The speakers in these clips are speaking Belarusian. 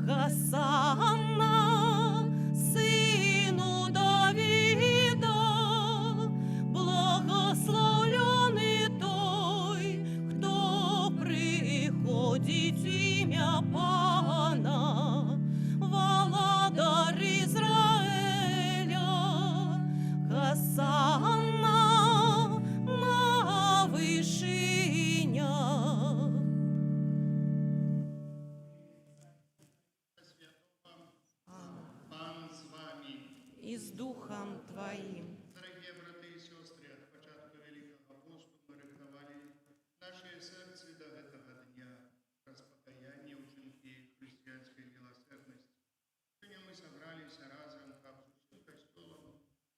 Гасана, сину Давида, благословленный той, кто приходит в имя Пана, Володар Израиля. Гасана на вышинях. Пан з вами. И с Духом Твоим. Дорогие браты и сестры, от початку Великого посту мы рихтовали наши сердца до этого дня распокаяння, ученики христианской милосердности. Сегодня мы собрались разом, как с усім костелом,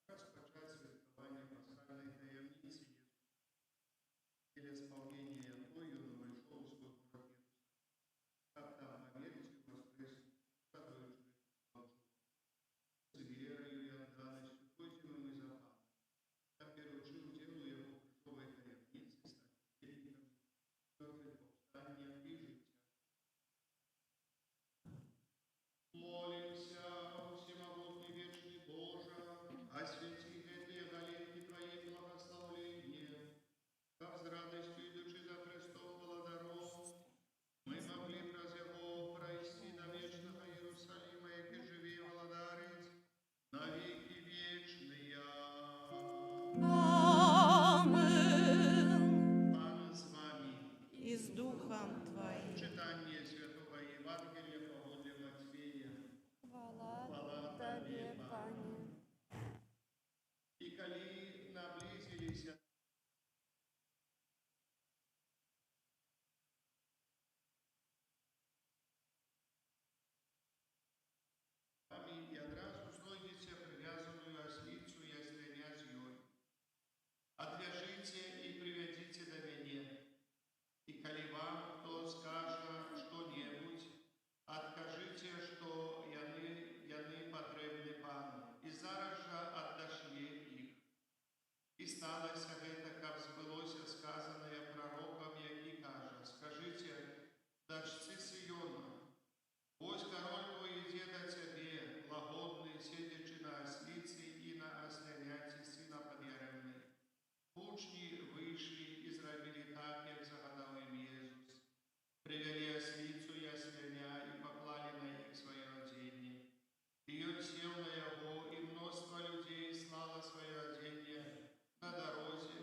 распочать святкование пасхальной таємниці. Или исполнение Бою он вошел в свой город Иерусалим. Как там поверить в воскрес, радует с верою и отданностью Божьему мы за Пана. Я переучил делу его крестовой таємниці, стать свидетелем мертвых повстания и життя. Молимся, всемогутный вечный Боже, освети эти галинки Твоим благословлением, как с радостью идучи за Христом Володаром, мы могли праз Его пройти до вечного Иерусалима, яке живи Володарец, на веки вечные. Амин. Пан с вами. И с Духом Твоим. Читание Святого Евангелия погодля Матфея. Хвала Тебе, Пане. И коли наблизились и одразу знойдете привязанную ослицу и осленя з ёй. Отвяжите и приведите до меня. И коли вам кто скажа что-нибудь, откажите, что яны потребны Пану, и зараз же отдашли их. И сталося гэта, как збылося сказанное пророком, які кажа: скажите, дочцы Сиона, вось король твой иде до тебе, лагодный, сидячи на ослице и на осленяти сына подъяремны. Учни вышли и зробили так, як загадал им Иисус. Привели ослицу и осленя и поклали на их свое оденье. И он сел на его, и множество людей слало свое оденье на дорозе,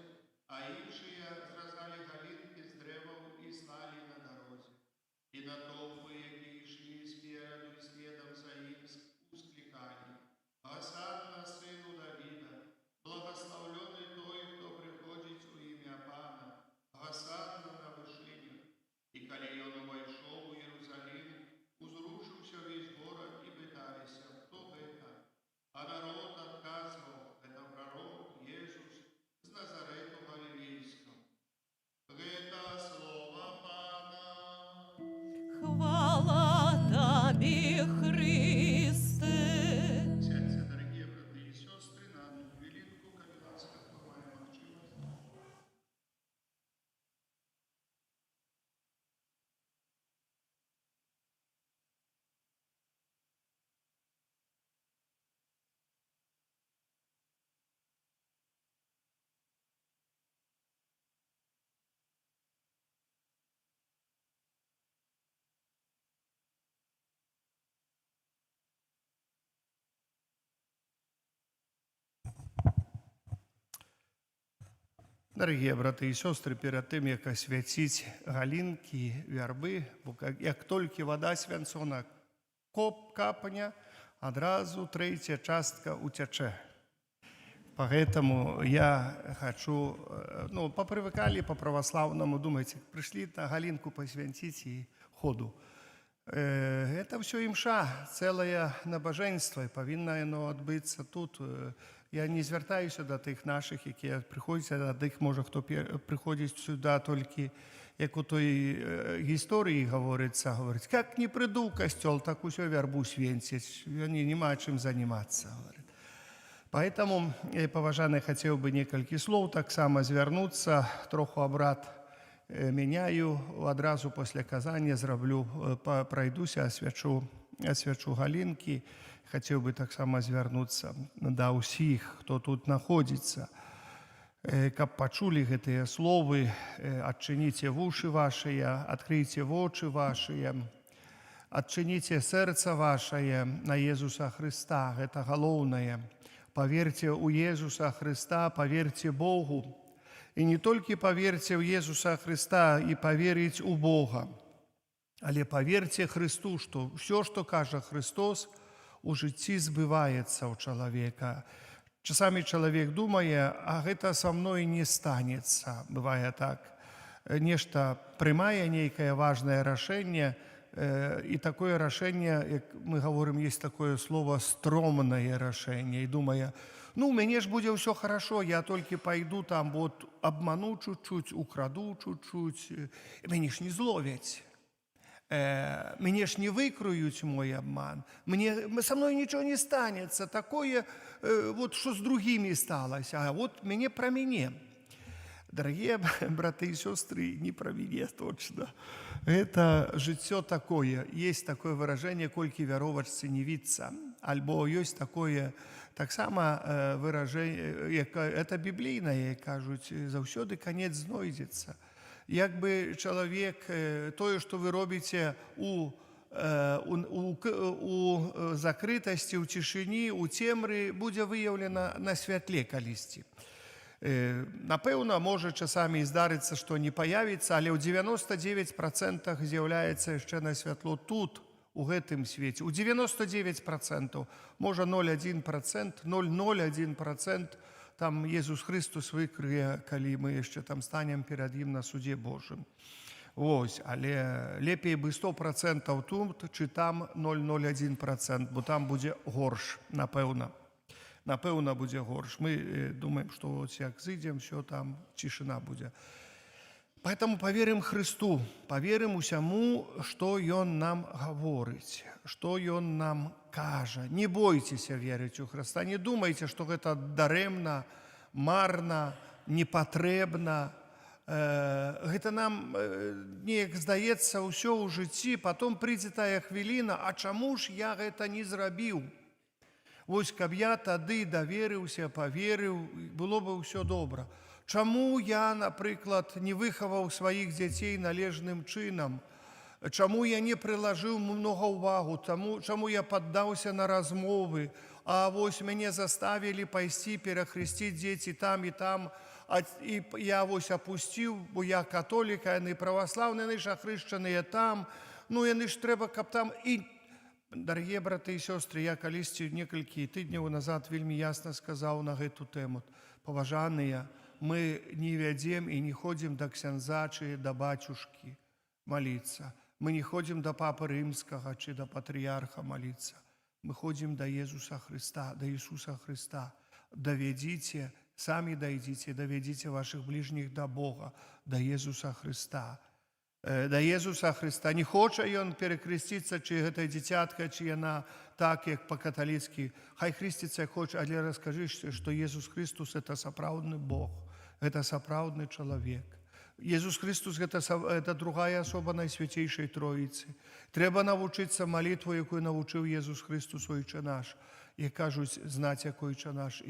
а іншие зразали галинки с древов и слали на дорозе. И на толпы, які шли спереду и следом за им, ускликали: «Госанна сыну Давида, благословленный той, кто приходит в имя Пана, Госанна на вышине». И коли он вошел в Иерусалим, узрушился весь город и пытались, кто это? А народ отказывал: это пророк Иисус с Назарету Галилейского. Это слово Пана. Хвала Тебе, Христе. Сядьте, дорогие браты и сестры, на одну хвилинку, капелланская хвалая мовчимость. Дорогие браты и сестры, перед тем, як освятить галинки, вербы, як только вода свянцона капня, одразу третья частка утече. Поэтому я хочу, попривыкали по-православному, думаете, пришли на галинку посвятить и ходу. Это все имша, целое набоженство, и повинно оно отбыться тут. Я не звертаюся до тих наших, які приходять, а до тих, може, хто приходить сюди тільки, як у той історії говориться, як не прийду в костел, так усю вербу свинтить, вони нема чим займатися, говорить. Поэтому, поважане, хотел бы несколько слов так само звернуться, троху обрат меняю, одразу після казання зроблю, пройдуся, освячу свячу галінкі. Хацеў бы таксама звярнуцца да ўсіх, хто тут знаходзіцца, каб пачулі гэтыя словы: адчыніце вушы вашыя, адкрыйце вочы вашыя, адчыніце сэрца вашае на Езуса Хрыста. Гэта галоўнае. Паверце ў Езуса Хрыста, паверце Богу. І не толькі паверце ў Езуса Хрыста і паверыць у Бога, але паверце Хрысту, што ўсё, што кажа Христос, у жыцці збываецца ў чалавека. Часамі чалавек думае: а гэта са мной не станецца. Бывае так. Нешта прымае нейкае важнае рашэнне, і такое рашэнне, як мы гаворым, есть такое слово «стромнае рашэнне», і думае: ну, у мяне ж будзе ўсё хорошо, я толькі пайду там, вот, обману чуть-чуть, украду чуть-чуть, мяне ж не зловяць, мяне ж не выкруюць мой обман, со мной нічого не станецца, такое, вот, що з другими сталося, а вот мяне про мяне. Дорогие браты и сестры, не про меня точно. Это жыццё такое. Есть такое выражение: «Колькі вяровачцы не віцца». Альбо есть такое таксама выражение, это біблійнае, кажуць, заўсёды канец знойдзецца. Як бы чалавек, тое, што вы робіце у закрытасці, у цішыні, у цемры, будзе выяўлена на святле калісьці. Напэўна, можа часамі здарыцца, што не паявіцца, але ў 99% з'яўляецца яшчэ на святло тут, у гэтым свеце. У 99%, можа 0,1%, 0,01% там Езус Христос выкрые, калі мы яшчэ там станем перад ім на суде Божым. Вось, але лепей бы 100% тут, чы там 0,01%, бо там будзе горш, напэўна. Напэўна, будзе горш. Мы думаем, што вот як зыдзем, все там цішына будзе. Поэтому поверим Христу, поверим усяму, што Ён нам гаворыць, што Ён нам кажа. Не бойцеся верыць у Христа, не думайце, што гэта дарэмна, марна, непатрэбна. Гэта нам неяк здаецца ўсё ў жыцці, потом прыйдзе тая хвіліна: а чаму ж я гэта не зрабіў? Вось, каб я тады даверыўся, паверыў, было бы ўсё добра. Чаму я, напрыклад, не выхаваў сваіх дзяцей належным чынам? Чаму я не прылажыў многа ўвагу? Чаму я паддаўся на размовы? А вось мяне заставілі пайсці перахрысціць дзеці там і там, і я вось апусціў, бо я католік, а яны праваслаўныя, яны ж ахрышчаныя там. Ну, яны ж трэба, каб там... І дарагія браты і сёстры, я калісьці некалькі тыдняў назад вельмі ясна сказаў на гэту тэму: паважаныя, мы не вядзем і не ходзім да ксяндза чи да бацюшкі маліцца. Мы не ходзім да папы рымскага чи да патрыярха маліцца. Мы ходзім да Езуса Христа, да Ісуса Христа. Давядзіце, самі дайдзіце, давядзіце вашых бліжніх да Бога, да Езуса Христа. Да Езуса Христа. Не хоча Ён перакрысціцца, чи гэта дзіцятка, чи яна так, як па-каталіцкі. Хай хрысціцца хоча, але раскажы, што Езус Христос – это сапраўдны Бог, гэта сапраўдны чалавек. Езус Христос – это другая асоба Найсвяцейшай Троіцы. Трэба навучыцца малітву, якую навучыў Езус Христос, Ойче наш. І кажуць, знаць, якой Ойче наш.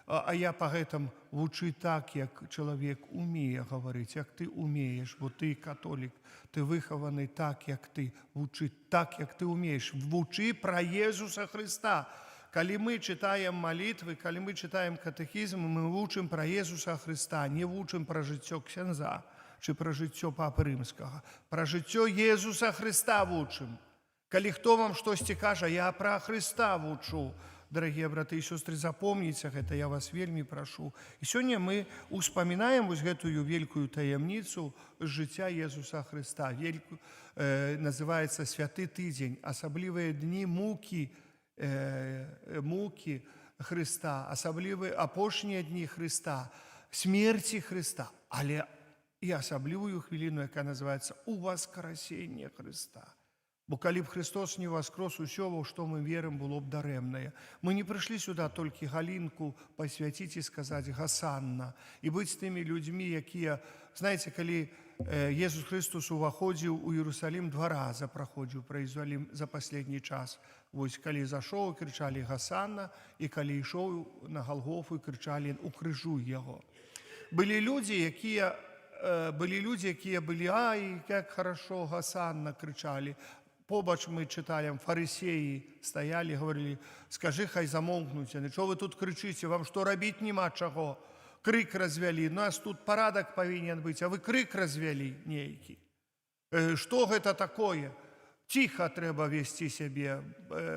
А я па гэтым вучы так, як чалавек умее гаварыць, як ты умееш, бо ты католік, ты выхаваны так, як ты, вучы так, як ты умееш. Вучы пра Езуса Христа. Калі мы чытаем малітвы, калі мы чытаем катэхізм, мы вучым пра Езуса Христа, не вучым пра жыццё ксяндза, чи пра жыццё папы рымскага. Пра жыццё Езуса Христа вучым. Калі хто вам штосьці кажа, я пра Христа вучу. Дарагія браты і сёстры, запомніце гэта, я вас вельмі прашу. І сёння мы успамінаем вось гэтую великую таямніцу з жыцця Езуса Христа. Называецца Святы тыдзень, асаблівыя дні мукі Христа, асаблівыя апошнія дні Христа, смерці Христа, але і асаблівую хвіліну, яка называецца «Уваскарасенне Христа». Бо калі б Христос не воскрос, усё, во што мы верым, было б дарэмнае. Мы не прыйшлі сюда толькі галінку пасвяціць і сказаць «Гасанна» і быць тымі людзьмі, якія, знаеце, калі Езус Христос уваходзіў у Іерусалім 2 раза, праходзіў пра Іерусалім за паследні час. Вось калі зашоў, крычалі «Гасанна», і калі ішоў на Галгофу, крычалі «Укрыжуй яго». Былі людзі, якія былі «Ай, як хорошо, Гасанна», крычалі. Побач мы чытаем, фарысеі стаялі, говорили: «Скажы, хай замоўкнуць, чого вы тут крычыце, вам што рабіць няма чаго? Крык развялі, у нас тут парадак павінен быць, а вы крык развялі нейкі. Што гэта такое? Ціха трэба весці сябе».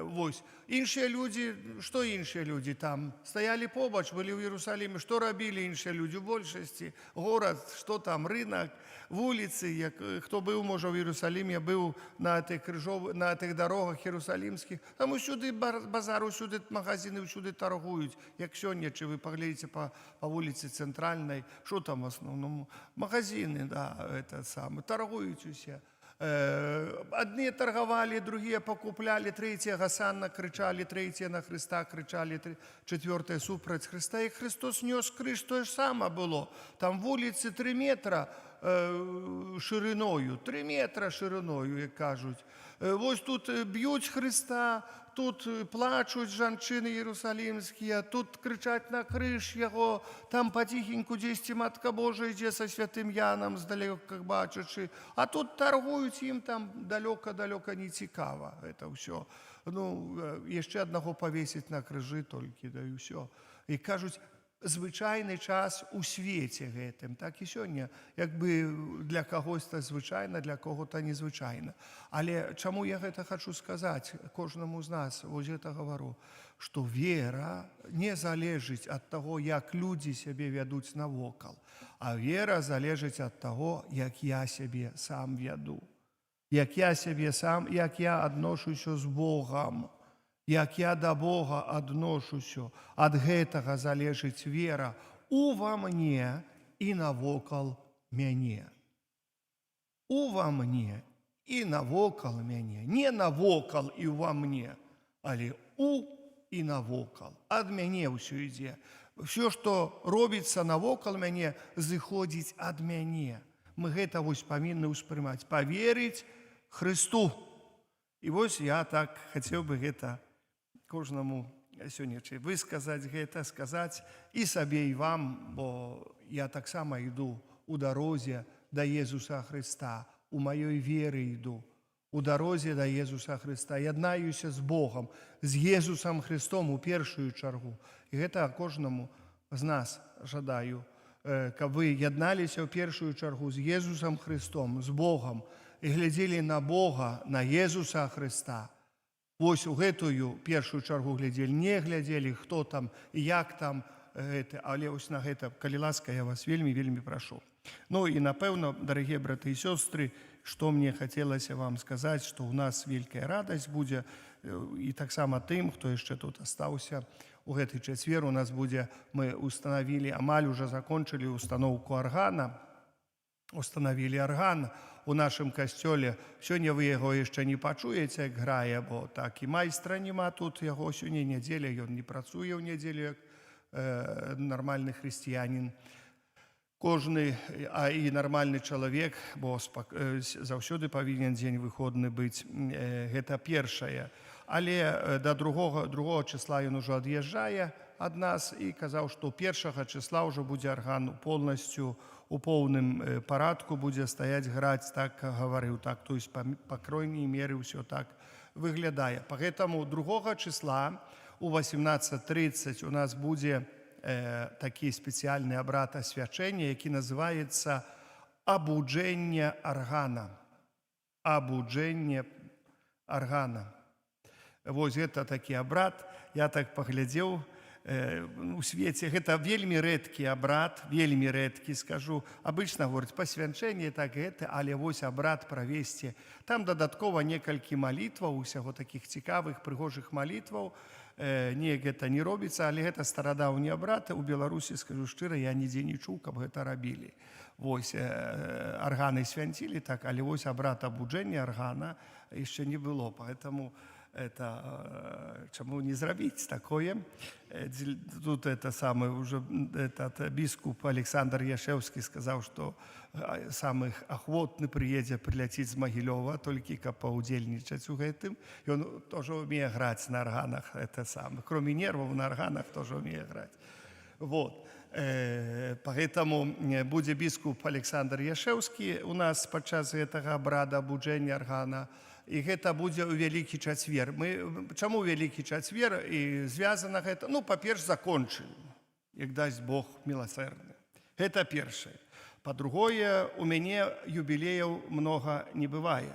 Вось. Іншыя людзі, што іншыя людзі там? Стаялі побач, былі ў Іерусаліме, што рабілі іншыя людзі? У большасці горад, што там, рынак, вуліцы, хто быў, можа, ў Іерусаліме, быў на тых дарогах іерусалімскіх, там усюды базар, усюды магазины, усюды торгуюць. Як сёння, чи вы паглядзіце па вуліцы Цэнтральнай, што там в асноўным? Магазины, да, торгуюць усе. Одни торговали, другие покупляли, третьи Гасанна кричали, третьи на Христа кричали, четвертые супраць Христа. И Христос нес крыш, то же самое было. Там вулицы 3 метра шириною, 3 метра шириною, як кажуть. Ось тут б'ють Христа, тут плачуть жанчини єрусалімські, тут кричать на криш його, там потихеньку десь Матка Божа йде со святим Яном, здалека бачачи, а тут торгують їм там далеко-далеко не цікаво це все. Ну, ще одного повісить на крижі тільки, да і все. І кажуть, звичайний час у світі гэтым. Так і сёння, якби для когось-то звичайно, для кого-то незвичайно. Але чому я гэта хочу сказать кожному з нас, ось гэта говорю, что вера не залежить от того, як люди себе ведуть навокал, а вера залежить от того, як я себе сам веду. Як я адношуся з Богом. Як я до Бога адношуся, ад гэтага залежыць вера ува мне і навокал мяне. Ува мне і навокал мяне. Не навокал і ува мне, але у і навокал. Ад мяне ўсё ідзе. Все, што робіцца навокал мяне, зыходзіць ад мяне. Мы гэта вось павінны ўспрымаць. Паверыць Христу. І вось я так хацеў бы гэта кожнаму сёння высказаць гэта, сказаць і сабе, і вам, бо я таксама іду у дарозе да Езуса Христа, у маёй веры іду, у дарозе да Езуса Христа, яднаюся з Богом, з Езусам Христом у першую чаргу. І гэта кожнаму з нас жадаю, каб вы ядналіся ў першую чаргу з Езусам Христом, з Богом, і глядзелі на Бога, на Езуса Христа. Вось у гэтую першую чаргу глядзелі, не глядзелі, хто там і як там, але вось на гэта, калі ласка, я вас вельмі, вельмі прашу. Ну і напэўна, дарагія браты і сёстры, што мне хацелася вам сказаць, што ў нас вялікая радасць будзе, і таксама тым, хто яшчэ тут астаўся у гэты чацвер, у нас будзе, мы устанавілі, амаль уже закончылі установку аргана, установілі арган у нашым касцёле. Сёння вы яго яшчэ не пачуеце, як грае, бо так і майстра няма тут, яго сёння нядзеля, ён не працуе ў нядзелю, як нармальны хрысціянін. Кожны, а і нармальны чалавек, бо заўсёды павінен дзень выходны быць, гэта першае. Але да другого числа ён ужо ад'язджае ад нас і казаў, што 1 числа ўжо будзе арган полностью у поўным парадку будзе стаяць, граць, так гаварыў, так, то есть па крайней меры ўсё так выглядае. Поэтому 2 числа у 18:30 у нас будзе такі спецыяльны абрад асвячэння, які называецца абуджэнне аргана. Абуджэнне аргана. Вось гэта такі абрад, я так паглядзеў, у свеце гэта вельмі рэдкі абрад, вельмі рэдкі, скажу. Абычна говораць пасвячэнне, так гэта, але вось абрад правесці. Там дадаткова некалькі малітваў, усяго такіх цікавых, прыгожых малітваў. Неяк гэта не робіцца, але гэта старадаўні абрад. У Беларусі, скажу шчыра, я нідзе не чуў, каб гэта рабілі. Вось арганы свянцілі, так, але вось абрад абуджэння аргана яшчэ не было. Поэтому чому не зробити такое? Тут это самое, уже этот бискуп Александр Яшевский сказал, что самый охотный прилетит с Могилева, только как поудельничать у гэтым. И он тоже умеет играть на органах, это самое. Кроме нервов, на органах тоже умеет играть. Вот. Поэтому будет бискуп Александр Яшевский у нас подчас этого обряда будження органа. І гэта будзе ў Вялікі чацвер. Чаму Вялікі чацвер? І звязана гэта, па-перш, закончылі, як дасць Бог міласэрны. Гэта першае. Па-другое, у мяне юбілеяў многа не бывае.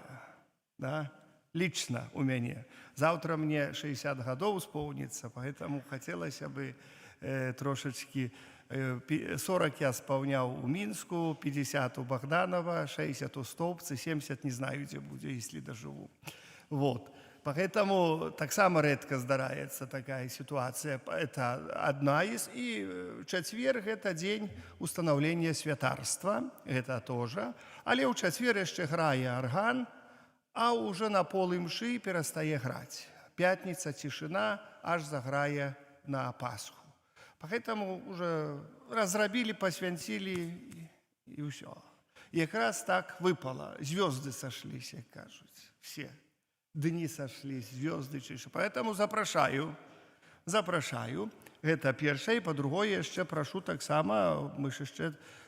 Да? Лічна у мяне. Заўтра мне 60 гадоў споўніцца, поэтому хацелася бы трошачки 40 я спаўняў у Мінску, 50 у Богданова, 60 у Столбцы, 70 не знаю, где будет, если доживу. Вот. Поэтому таксама редко здараецца такая ситуация. Это одна из. И чацвер – это день установления святарства, это тоже. Але ў чацвер яшчэ грае орган, а уже на полы мшы перастае граць. Пятница, тишина, аж заграе на Пасху. Поэтому уже разрабили, посвятили и все. И как раз так выпало. Звезды сошлись, как кажут. Все. Дни сошлись, звезды чешут. Поэтому запрошаю. Это первое. И по-другое, еще прошу так само.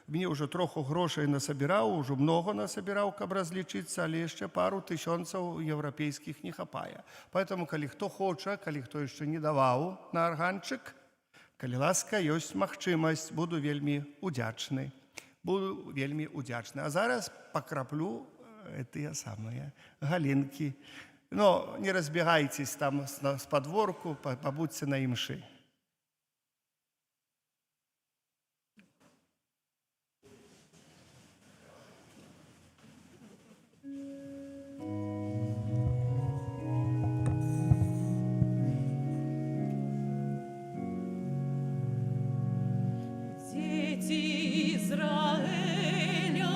Мне уже троху грошей насобирал, уже много насобирал, как различиться, але еще пару тысячонцев европейских не хапая. Поэтому, коли кто хочет, коли кто еще не давал на органчик, калі ласка, ёсць магчымасць, буду вельмі удзячны. А зараз пакраплю тыя самыя галінкі. Но не разбегайтесь там с подворку, побудьте на імшы. Израиля,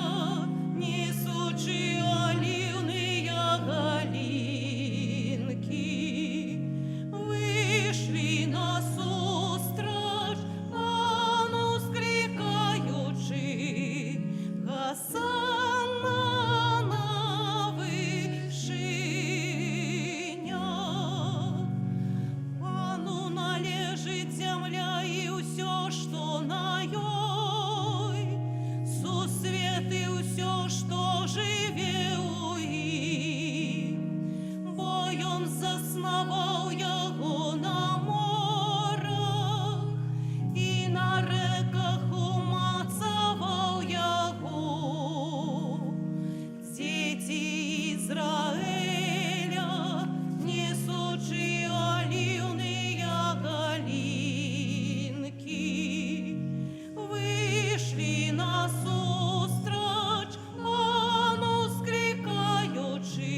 несучи оливные галинки, вышли насустрач, Пану скрикаючи, Госанна на вышиня. Пану належить земля и усё, что на ёй, сусветы усё, что живе у ім. Бо ён заснаваў яго на морах і на рэках умацаваў яго. Дзеці Ізраэля, несучы аліўныя галінкі, вышли насустрач, Пану скрикаючи,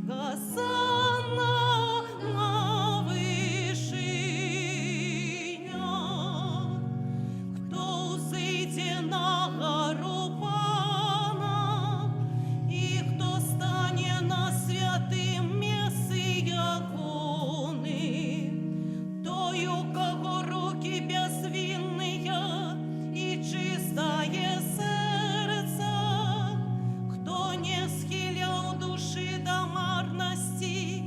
Госанна на вышинях. Кто узыйде на гору Пана, и кто стане на святым месцы ягоны, той, у кого руки безвинные и чистое сердце, кто не схилял души до марности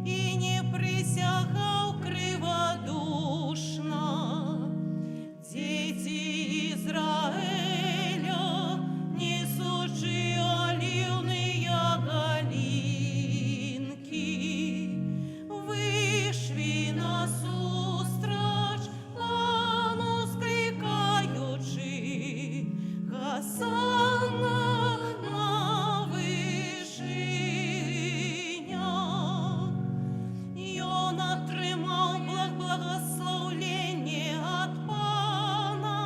и не присягал криводушно. Дети Израиля, несучи оливные галинки, вышли насустрач, Пану скрикаючи, Госанна на вышинях. Ён атрымаў благословление от Пана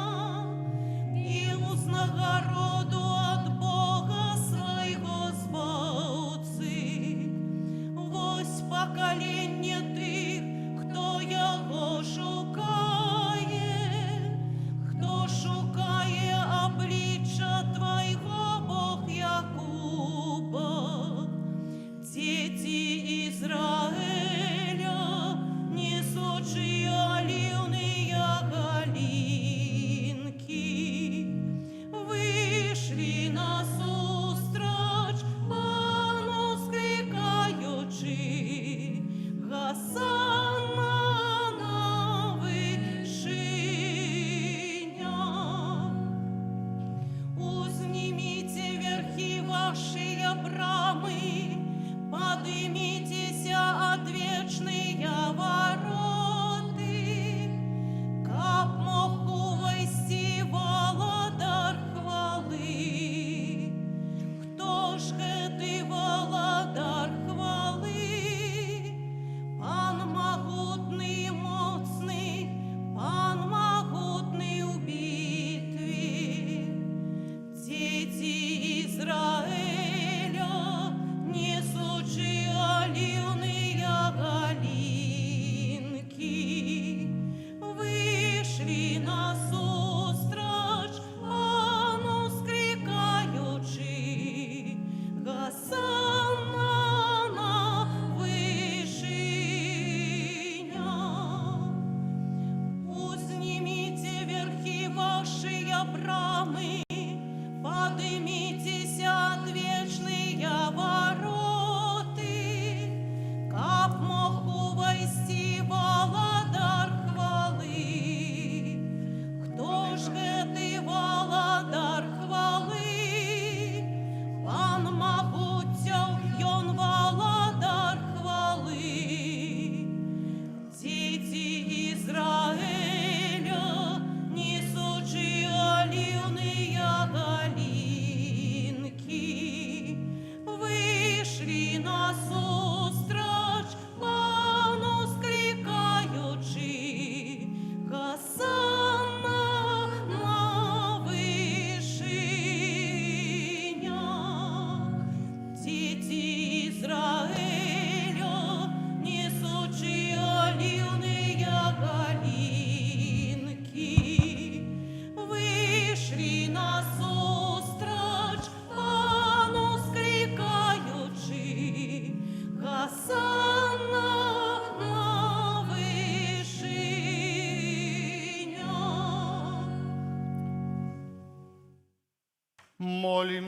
и узнагароду от Бога свайго збаўцы. Вось пакаленне тых, хто яго шукае, хто шукае обличчя Твайго, Бог Якуба. Дзеці Ізраэля,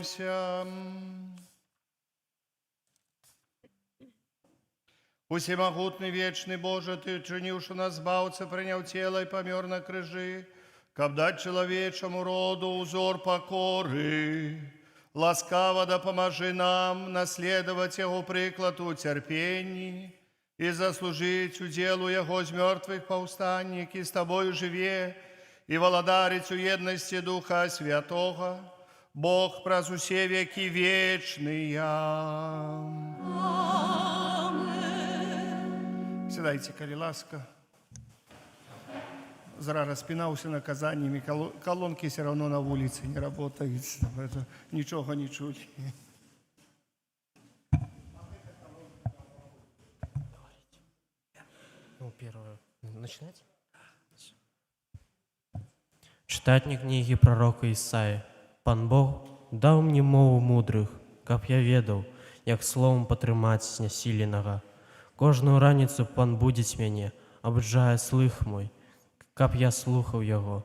помолимся. Усемогутный, вечный Боже, Ты, чинивши нас збавца, принял тело и помер на крыжи, каб дать человечему роду узор покоры. Ласкаво да поможи нам наследовать Его прикладу терпений и заслужить уделу Его из мертвых повстанник, и с Тобою живе, и володарить у едности Духа Святого, Бог праз усе веки вечные. Сідайте, коли ласка. Зра распинался наказаниями, колонки все равно на улице не работают, это ничего не чуть. Ну, первое. Начинать? Читатник книги пророка Исаи. Пан Бог даў мне мову мудрых, каб я ведаў, як словом патрымаць знясіленага. Кожную раніцу Пан будзіць мяне, абуджае слых мой, каб я слухаў яго.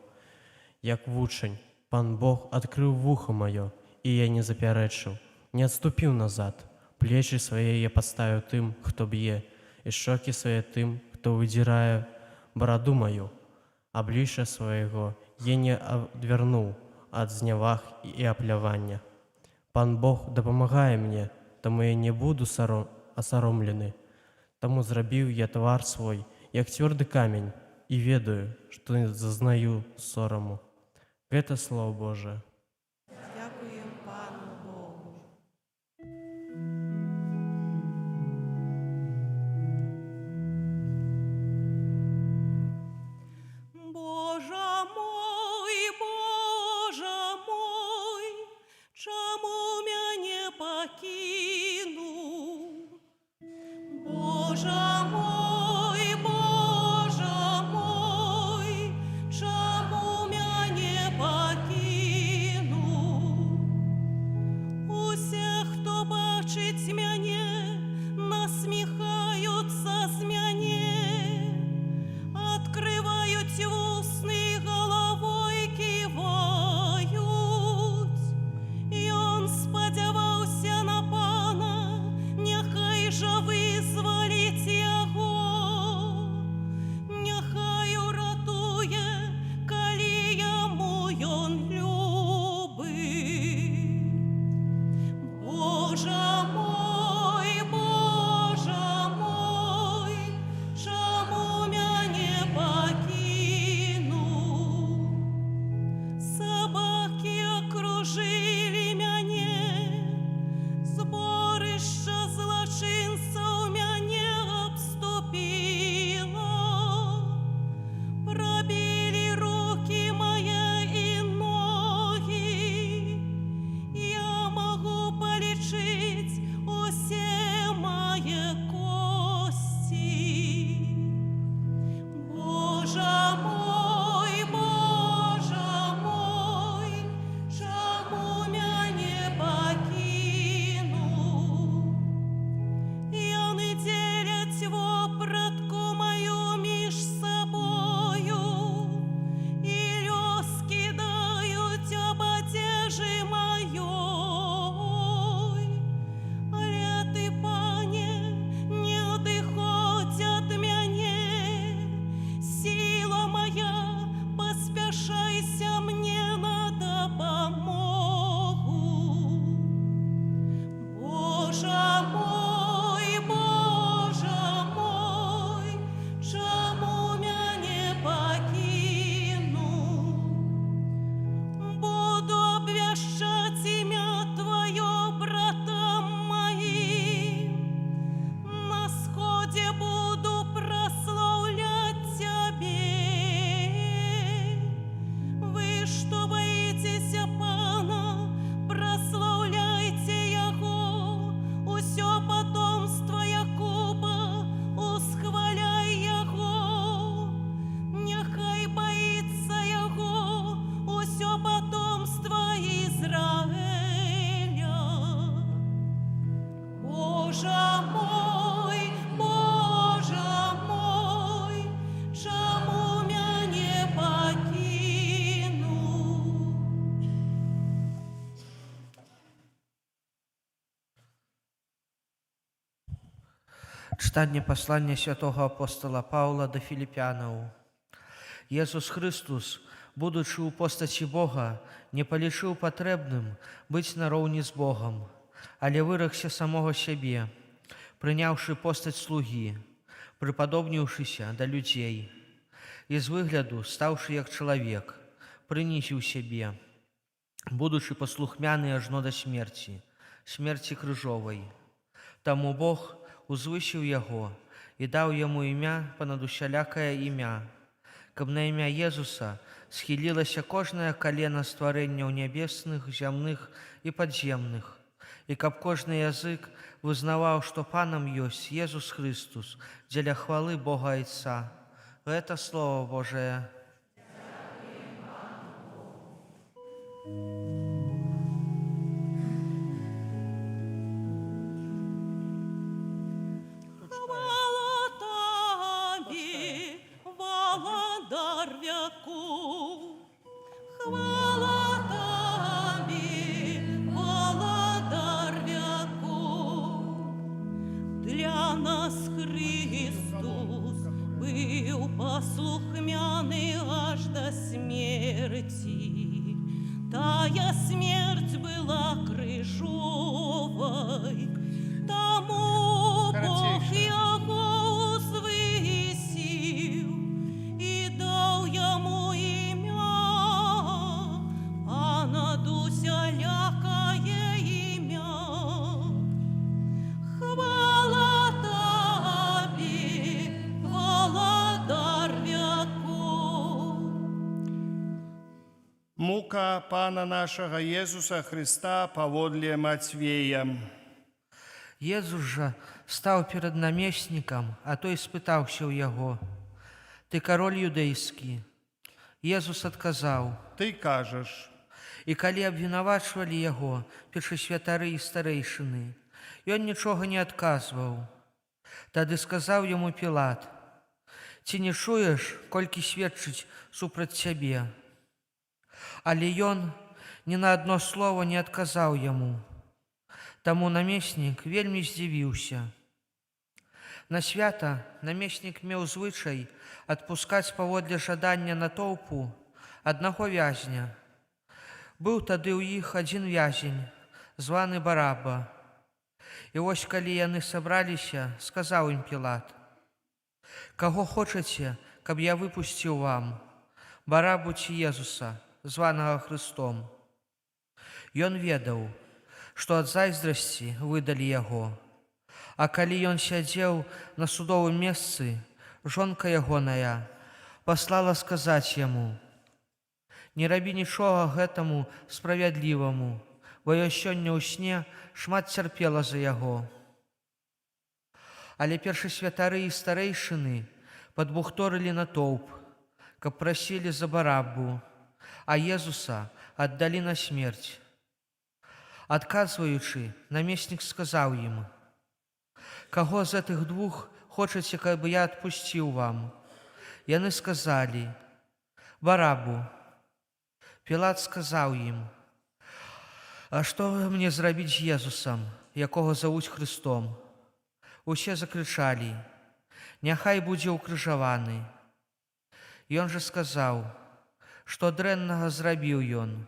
Як вучань, Пан Бог адкрыў вуха маё, і я не запярэчыў, не адступіў назад. Плечы свае я паставіў тым, хто б'е, і шчокі свае тым, хто выдзірае бараду маю. Аблічча свайго я не адвярнуў ад зняваг і аплявання. Пан Бог дапамагае мне, таму я не буду асаромлены. Таму зрабіў я твар свой, як цвёрды камень, і ведаю, што не зазнаю сораму. Гэта Слово Божие. Дякую Пану Богу. Божа мой, чаму мяне пакінуў? Божа мой, чаму мяне пакінуў? Усе, хто бачыць мяне, насміхаюцца з мяне, адкрываюць вусны, галавой ківаюць. Ён спадзяваўся на Пана, няхай жа вызваліць яго. Читання послання святого апостола Павла до Філіп'янаў. Єсус Христос, будучи у постаці Бога, не полічив патрэбным быць нароўні з Богом, але выракся самого сябе, прыняўшы постаць слугі, прыпадобніўшыся да людзей, і з выгляду, стаўшы як чалавек, прынізіў сябе, будучи паслухмяны ажно да смерці, смерці крыжовай. Таму Бог узвысіў яго і даў яму імя панад усялякае імя, каб на імя Езуса схілілася кожнае калена стварэнняў нябесных, зямных і падземных, і каб кожны язык вызнаваў, што Панам ёсць Езус Христос, дзеля хвалы Бога Айца. Гэта Слово Божие. Хвала Тобі, володар веку. Хвала Тобі, володар веку. Для нас Христос был послухмяный аж до смерти. Тая смерть была крыжовой, тому Бог его узвысил и дал ему имя, понад усялякое имя. Хвала Тобі, володар веку. Мука Пана нашага Езуса Христа паводле Мацвея. Езус жа стаў перад намеснікам, а той спытаўся ў яго: «Ты кароль юдэйскі?» Езус адказаў: Ты кажаш. І калі абвінавачвалі яго першасвятары і старэйшыны, ён нічога не адказваў. Тады сказаў яму Пілат: «Ці не чуеш, колькі сведчыць супраць цябе?» Але ён ні на адно слова не адказаў яму. Таму намеснік вельмі здзівіўся. На свята намеснік меў звычай адпускаць паводле жадання натоўпу аднаго вязня. Быў тады ў іх адзін вязень, званы Бараба. І вось калі яны сабраліся, сказаў ім Пілат: «Каго хочаце, каб я выпусціў вам, Барабу ці Езуса, званага Христом?» Ён ведаў, што ад зайздрасці выдалі яго. А калі ён сядзеў на судовым месцы, жонка ягоная паслала сказаць яму: «Не рабі нічога гэтаму справядліваму, бо я сёння ў сне шмат цярпела за яго». Але першасвятары і старэйшыны падбухторылі натоўп, каб прасілі за Барабу, а Езуса аддалі на смерць. Адказваючы, намеснік сказаў ім: «Каго з гэтых двух хочаце, каб я адпусціў вам?» Яны сказалі: «Барабу». Пілат сказаў ім: «А што мне зрабіць з Езусам, якога завуць Христом?» Усе закрычалі: «Няхай будзе ўкрыжаваны». Ён жа сказаў, што дрэннага зрабіў ён.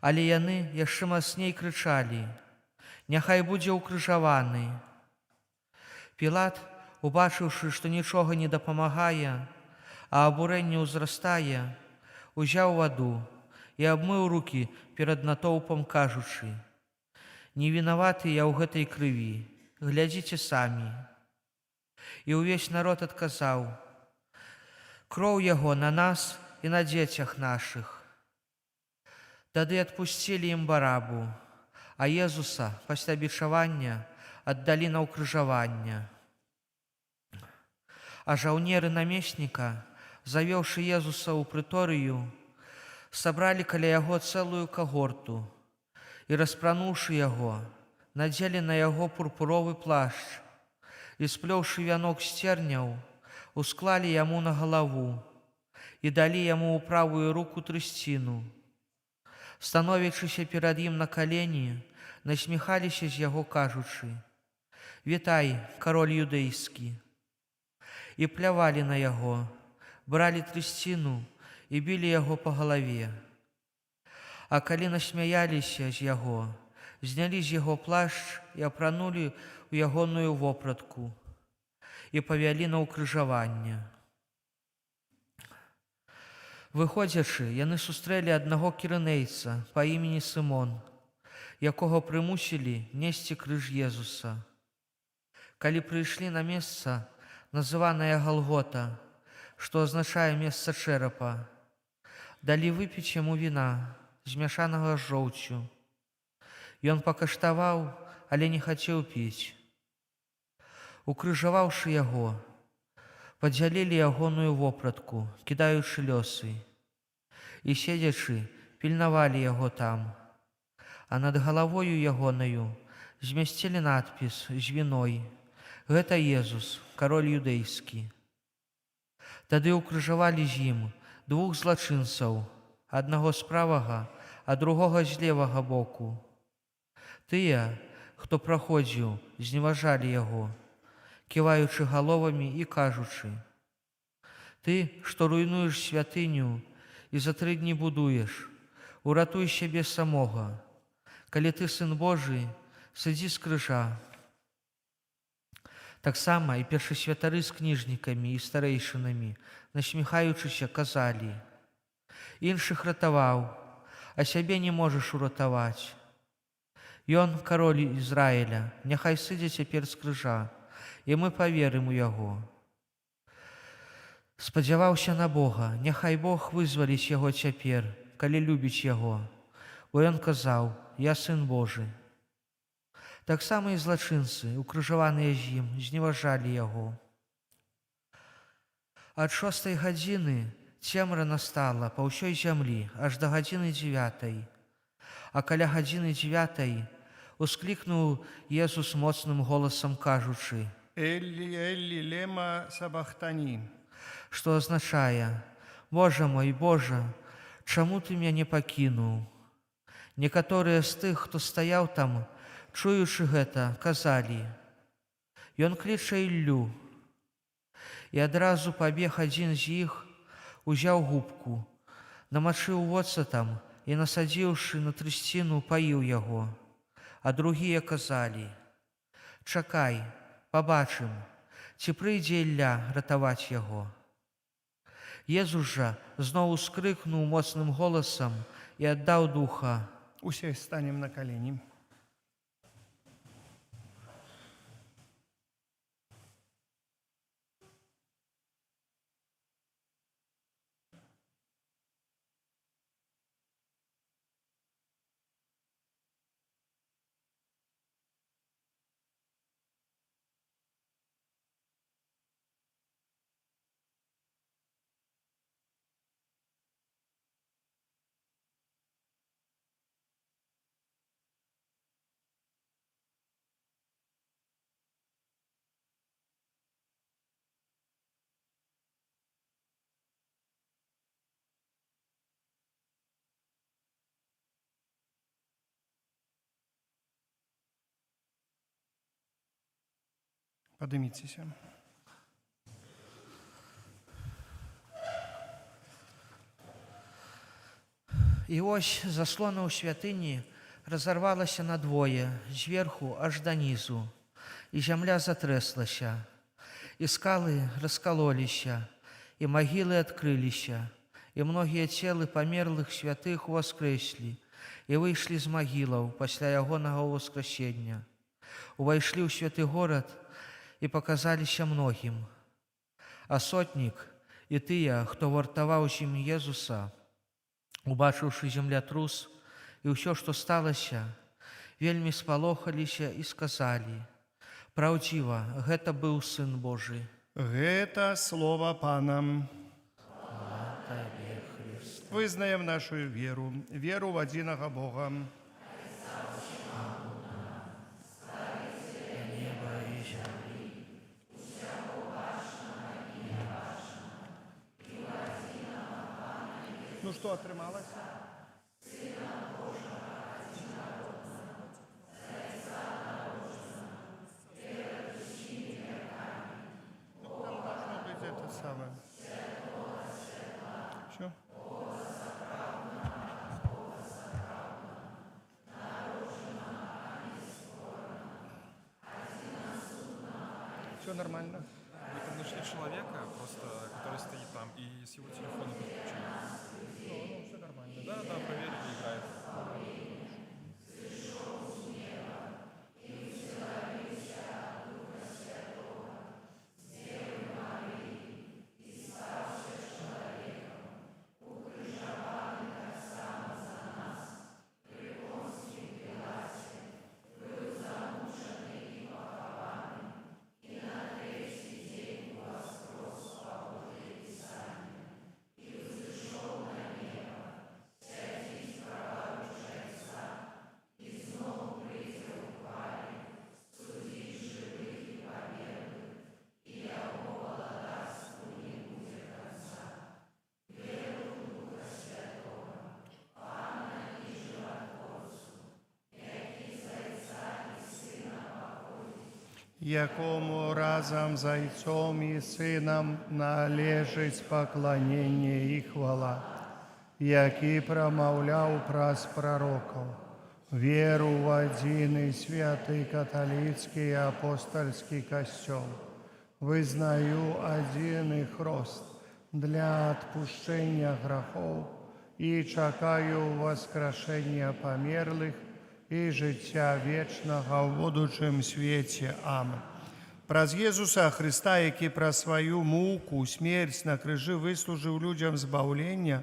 Але яны яшчэ мацней крычалі: «Няхай будзе ўкрыжаваны». Пілат, убачыўшы, што нічога не дапамагае, а абурэнне ўзрастае, узяў ваду і абмыў рукі перад натоўпам, кажучы: «Не вінаваты я ў гэтай крыві, глядзіце самі». І ўвесь народ адказаў: «Кроў яго на нас і на дзецях нашых». Тады адпусцілі ім Барабу, а Езуса пасля бічавання аддалі на ўкрыжаванне. А жаўнеры намесніка, завёўшы Езуса ў прыторыю, сабралі каля яго цэлую кагорту і, распрануўшы яго, надзелі на яго пурпуровы плашч і, сплёўшы вянок з церняў, усклалі яму на галаву і далі яму ў правую руку трысціну. Становячыся перад ім на калені, насміхаліся з яго, кажучы: «Вітай, король юдейский!» И плявали на яго, брали трясціну і білі яго по галаве. А калі насмяяліся з яго, знялі з яго плашч і апранулі ў ягоную вопратку і павялі на ўкрыжаванне. Выходзячы, яны сустрэлі аднаго кірынейца па імені Сымон, якога прымусілі несці крыж Езуса. Калі прыйшлі на месца, называнае Галгота, што азначае месца чэрапа, далі выпіць яму віна, змяшанага з жоўцю. Ён пакаштаваў, але не хацеў піць. Укрыжаваўшы яго, падзялілі ягоную вопратку, кідаючы лёсы, і, седзячы, пільнавалі яго там, а над галавою ягонаю змясцілі надпіс з віной: «Гэта Езус, король юдейскі». Тады ўкрыжавалі з ім двух злачынцаў, аднаго з правага, а другога з левага боку. Тыя, хто праходзіў, зневажалі яго, ківаючы галовамі і кажучы: «Ты, што руйнуеш святыню і за 3 дні будуеш, уратуй сябе самога. Калі ты сын Божий, сыдзі з крыжа». Таксама і першасвятары з кніжнікамі і старэйшынамі, насміхаючыся, казалі: «Іншых ратаваў, а сябе не можаш уратаваць. Ён, король Ізраіля, няхай сыдзе цяпер з крыжа, і мы паверым у яго». Спадзяваўся на Бога, няхай Бог вызваліць яго цяпер, калі любіць яго, бо ён казаў: «Я сын Божы». Таксама і злачынцы, укрыжаваныя з ім, зневажалі яго. Ад 6 гадзіны цемра настала па ўсёй зямлі аж да гадзіны 9. А каля гадзіны 9 усклікнуў Езус моцным голасам, кажучы: «Эллі, Эллі, лема сабахтані», што азначае: «Божа мой, Божа, чаму ты мяне пакінуў?» Некаторыя з тых, хто стаяў там, чуючы гэта, казалі: «Ён кліча Іллю». І адразу пабег адзін з іх, узяў губку, намачыў воцатам і, насадзіўшы на трысціну, паіў яго. А другія казалі: «Чакай, пабачым, ці прыйдзе Ілля ратаваць яго». Езус жа зноў ускрыкнуў моцным голасам і аддаў духа. Усе станем на калені. Падыміцеся. І вось заслона ў святыні разарвалася надвое, зверху аж да нізу, і зямля затрэслася, і скалы раскалоліся, і магілы адкрыліся, і многія целы памерлых святых уваскрэслі і выйшлі з магілаў пасля ягонага ўваскрасення, увайшлі ў святы горад і паказаліся многім. А сотнік і тыя, хто вартаваў з ім Езуса, убачыўшы землятрус і ўсё, што сталася, вельмі спалохаліся і сказалі: «Праўдзіва, гэта быў Сын Божы». Гэта слова Пана. Вызнаем нашу веру, веру в адзінага Бога. Ну што атрымалася? Все нормально. Вы нашли человека, просто, который стоит там, и с его телефона подключили. Ну, все нормально. Да, проверили, играет. Якому разом з Отцом і Сином належить поклонення і хвала, який промовляв праз пророков, веру в один и святый католицкий и апостольский костел, вызнаю один и хрост для отпущения грехов и чекаю воскрешения померлых і життя вічного в будучому світі. Амин. Праз Єсуса Христа, який про свою муку, смерть на крижі вислужив людям збавлення,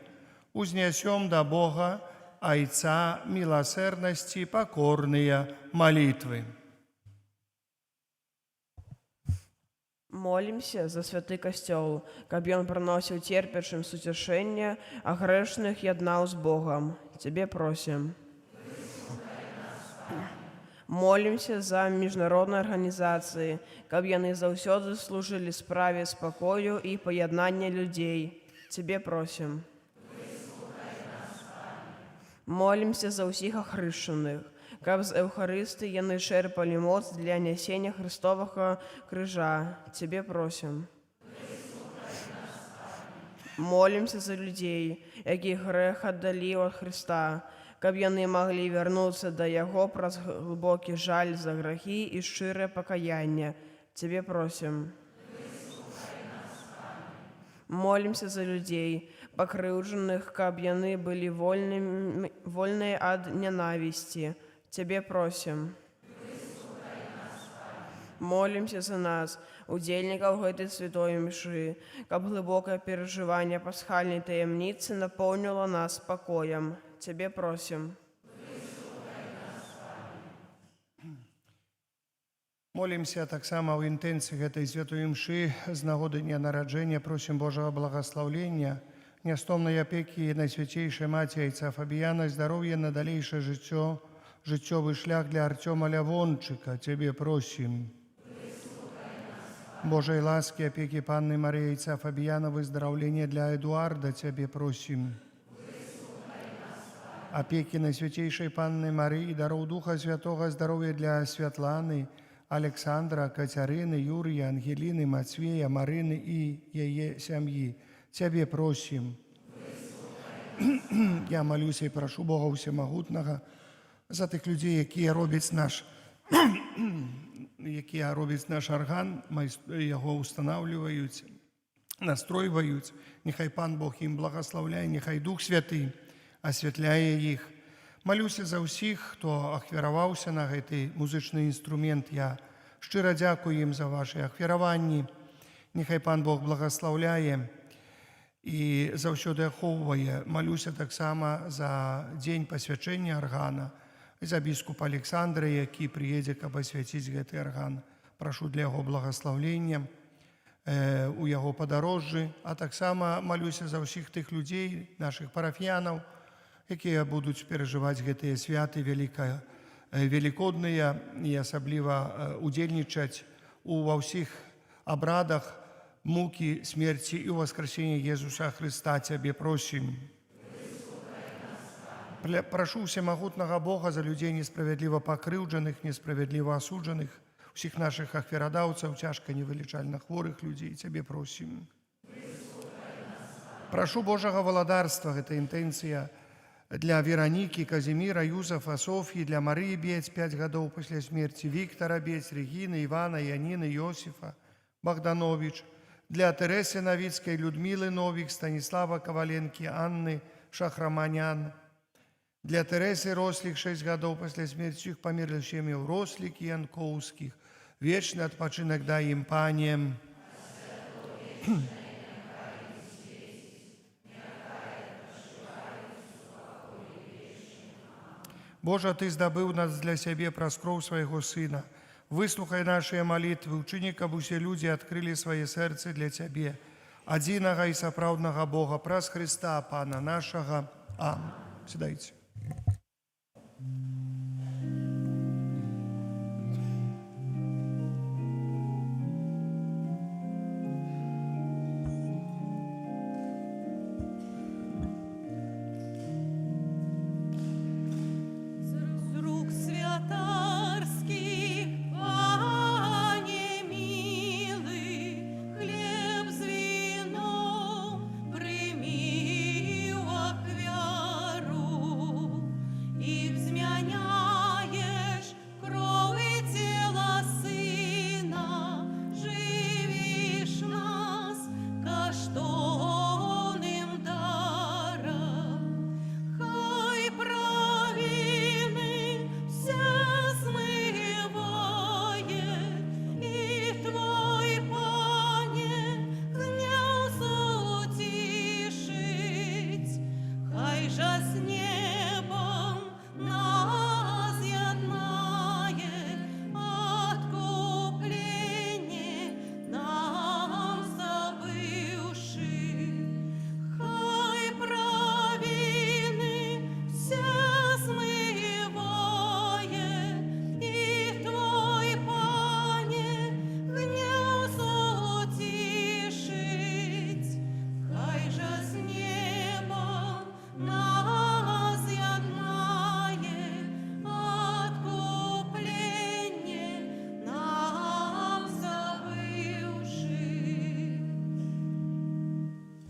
узнесем до Бога Отца милосердности покорные молитвы. Молимся за святый костел, каб ён приносил терпящим сутешение, а грешных яднал с Богом. Тебе просим. Молимся за міжнародні організації, каб яны заўсёды служили справе спокою и поєднання людей. Тебе просим. Молимся за усіх охрещених, каб з Евхаристи яны черпали моц для несения Христового крижа. Тебе просим. Молимся за людей, яких грех аддалі от Христа, каб яны маглі вярнуцца да Яго праз глыбокі жаль за грахі і шчырае пакаянне. Тебе просим. Молимся за людей, пакрыўджаных, каб яны былі вольныя ад ненавісці. Тебе просим. Молимся за нас, удзельнікаў гэтай святой мшы, каб глыбокае перажыванне пасхальнай таямніцы напоўніла нас спакоем. Тебе просим. Молимся так само в інтенції гэтай святой мшы з нагоды дня нараджэння, просім Божого благословення, нястомнай апекі Найсвятейшай Маці Айца Фабіяна, здоров'я на далейшае жыццё, жыццёвы шлях для Артёма Лявончыка. Тебе просім. Божай ласки, опеки Панны Марии Айца Фабіяна, выздоровления для Эдуарда. Тебе просім. Опеки Найсвятейшей Панны Марии, даров Духа Святого, здоровья для Святланы, Александра, Катерины, Юрия, Ангелины, Матвея, Марины и ее семьи. Тебе просим. Я молюсь и прошу Бога Всемогутного за тих людей, які роблять наш орган, його устанавливають, настройвають. Нехай Пан Бог їм благословляє, нехай Дух Святий освятляє їх. Молюся за усіх, хто ахвяраваўся на гэты музычны інструмент. Я шчыра дзякую ім за ваши ахвяраванні. Нехай Пан Бог благословляе і заўсёды ахоўвае. Молюся таксама за дзень пасвячэння аргана, за біскупа Александра, які прыедзе, каб асвяціць гэты арган. Прашу для яго благословення у яго падарожжы, а таксама молюся за ўсіх тых людзей, наших парафіянаў, якія будуць перажываць гэтыя святы велікодныя і асабліва удзельнічаць ва ўсіх абрадах мукі, смерці і воскресення Єсуса Христа. Тебе просім. Прошу всемогутного Бога за людей несправедливо покрыўджаных, несправедливо осудженных, всіх наших ахвярадаўцаў, цяжка невылечальна хворых людей. Тебе просім. Прошу Божага валадарства, гэта інтэнцыя для Веронікі, Казіміра, Юзафа, Софьи, для Марии Бец, 5 гадоў пасля смерти, Виктора Бец, Регины, Ивана, Янины, Иосифа, Богданович, для Тересы Новицкой, Людмилы Новик, Станислава Коваленки, Анны Шахраманян, для Тересы Рослик, 6 годов после смерти их померли семьи Рослик и Янковских. Вечный отпочинок дай им, Пане. Боже, Ты здобыл нас для Себе праз кроў Свайго Сына. Выслухай наши молитвы, учини, каб усе люди открыли свои сердца для Тебе. Адзінага и сапраўднага Бога, праз Христа, Пана нашага. Амин. Сідайте. З рук святарских, Пане милый, хлеб с вином прими в ахвяру и взмяняешь кровь и тело Сына, живишь нас каштовным даром. Хай провины все смывает, и Твой, Пане, гнев утишить. Хай же с небом нас еднает откупление нам забывши. Хай провины все смывает, и Твой, Пане, гнев утишить. Хай же с небом нас еднает откупление нам забывши.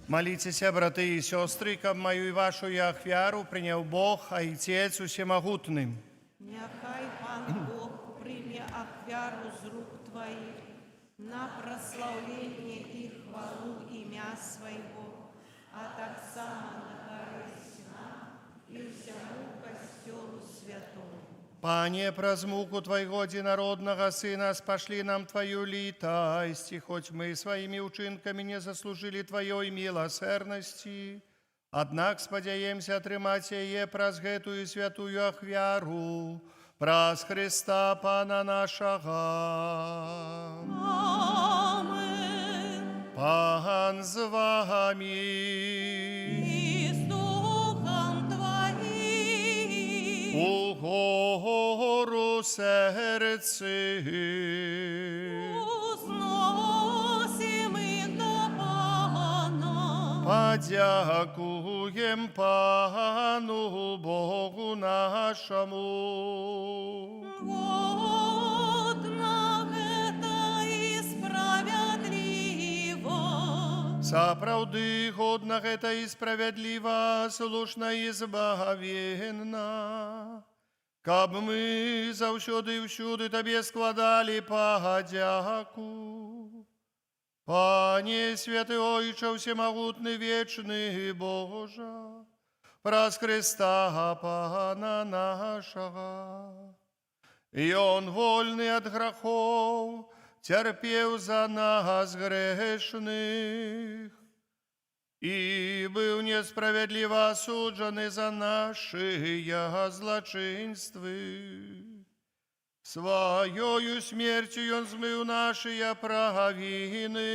Молитесь, браты и сестры, каб мою и вашу я ахвяру принял Бог, Отец Всемогутный. Нехай Пан Бог прийме ахвяру з рук Твоих на прославление и хвалу имя Своего, а так само на горы Сина и всему костелу святому. Пане, праз муку Твоего единородного Сына спошли нам Твою литость, и хоть мы своими учинками не заслужили Твоей милосердности, однак сподяемся отрымать ее праз гэтую святую ахвяру, праз Христа Пана нашага. Амин. Пан з вами. И с Духом Твоим. У гору сердце. Узносим их до Пана. Подякуем Пану Богу нашему. Вот нам это и справедливо. Сапраўды годна гэта і справядліва, слушна і збавенна. Каб мы заўсёды і ўсюды Табе складалі падзяку. Пане, святы Ойча, всемогутны, вечны Божа, праз Христа Пана нашага. Ён вольны ад грахоў, цярпеў за нас грэшных і быў несправядліва асуджаны за нашыя злачынствы. Сваёю смерцю ён змыў нашыя правіны,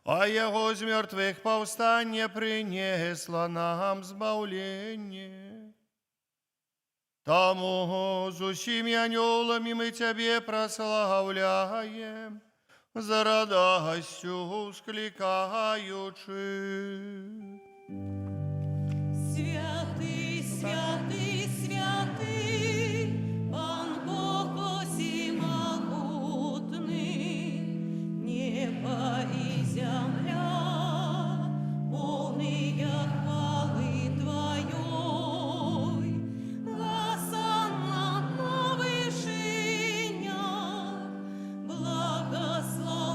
а яго з мёртвых паўстанне прынесла нам збаўленне. Таму з усімі анёламі мы Цябе праслаўляем, за радасцю усклікаючы. Святый, святый, святый, Пан Бог всемогутный, небо и земля, полные хвалы Твоей. Госанна на вышинях, благословен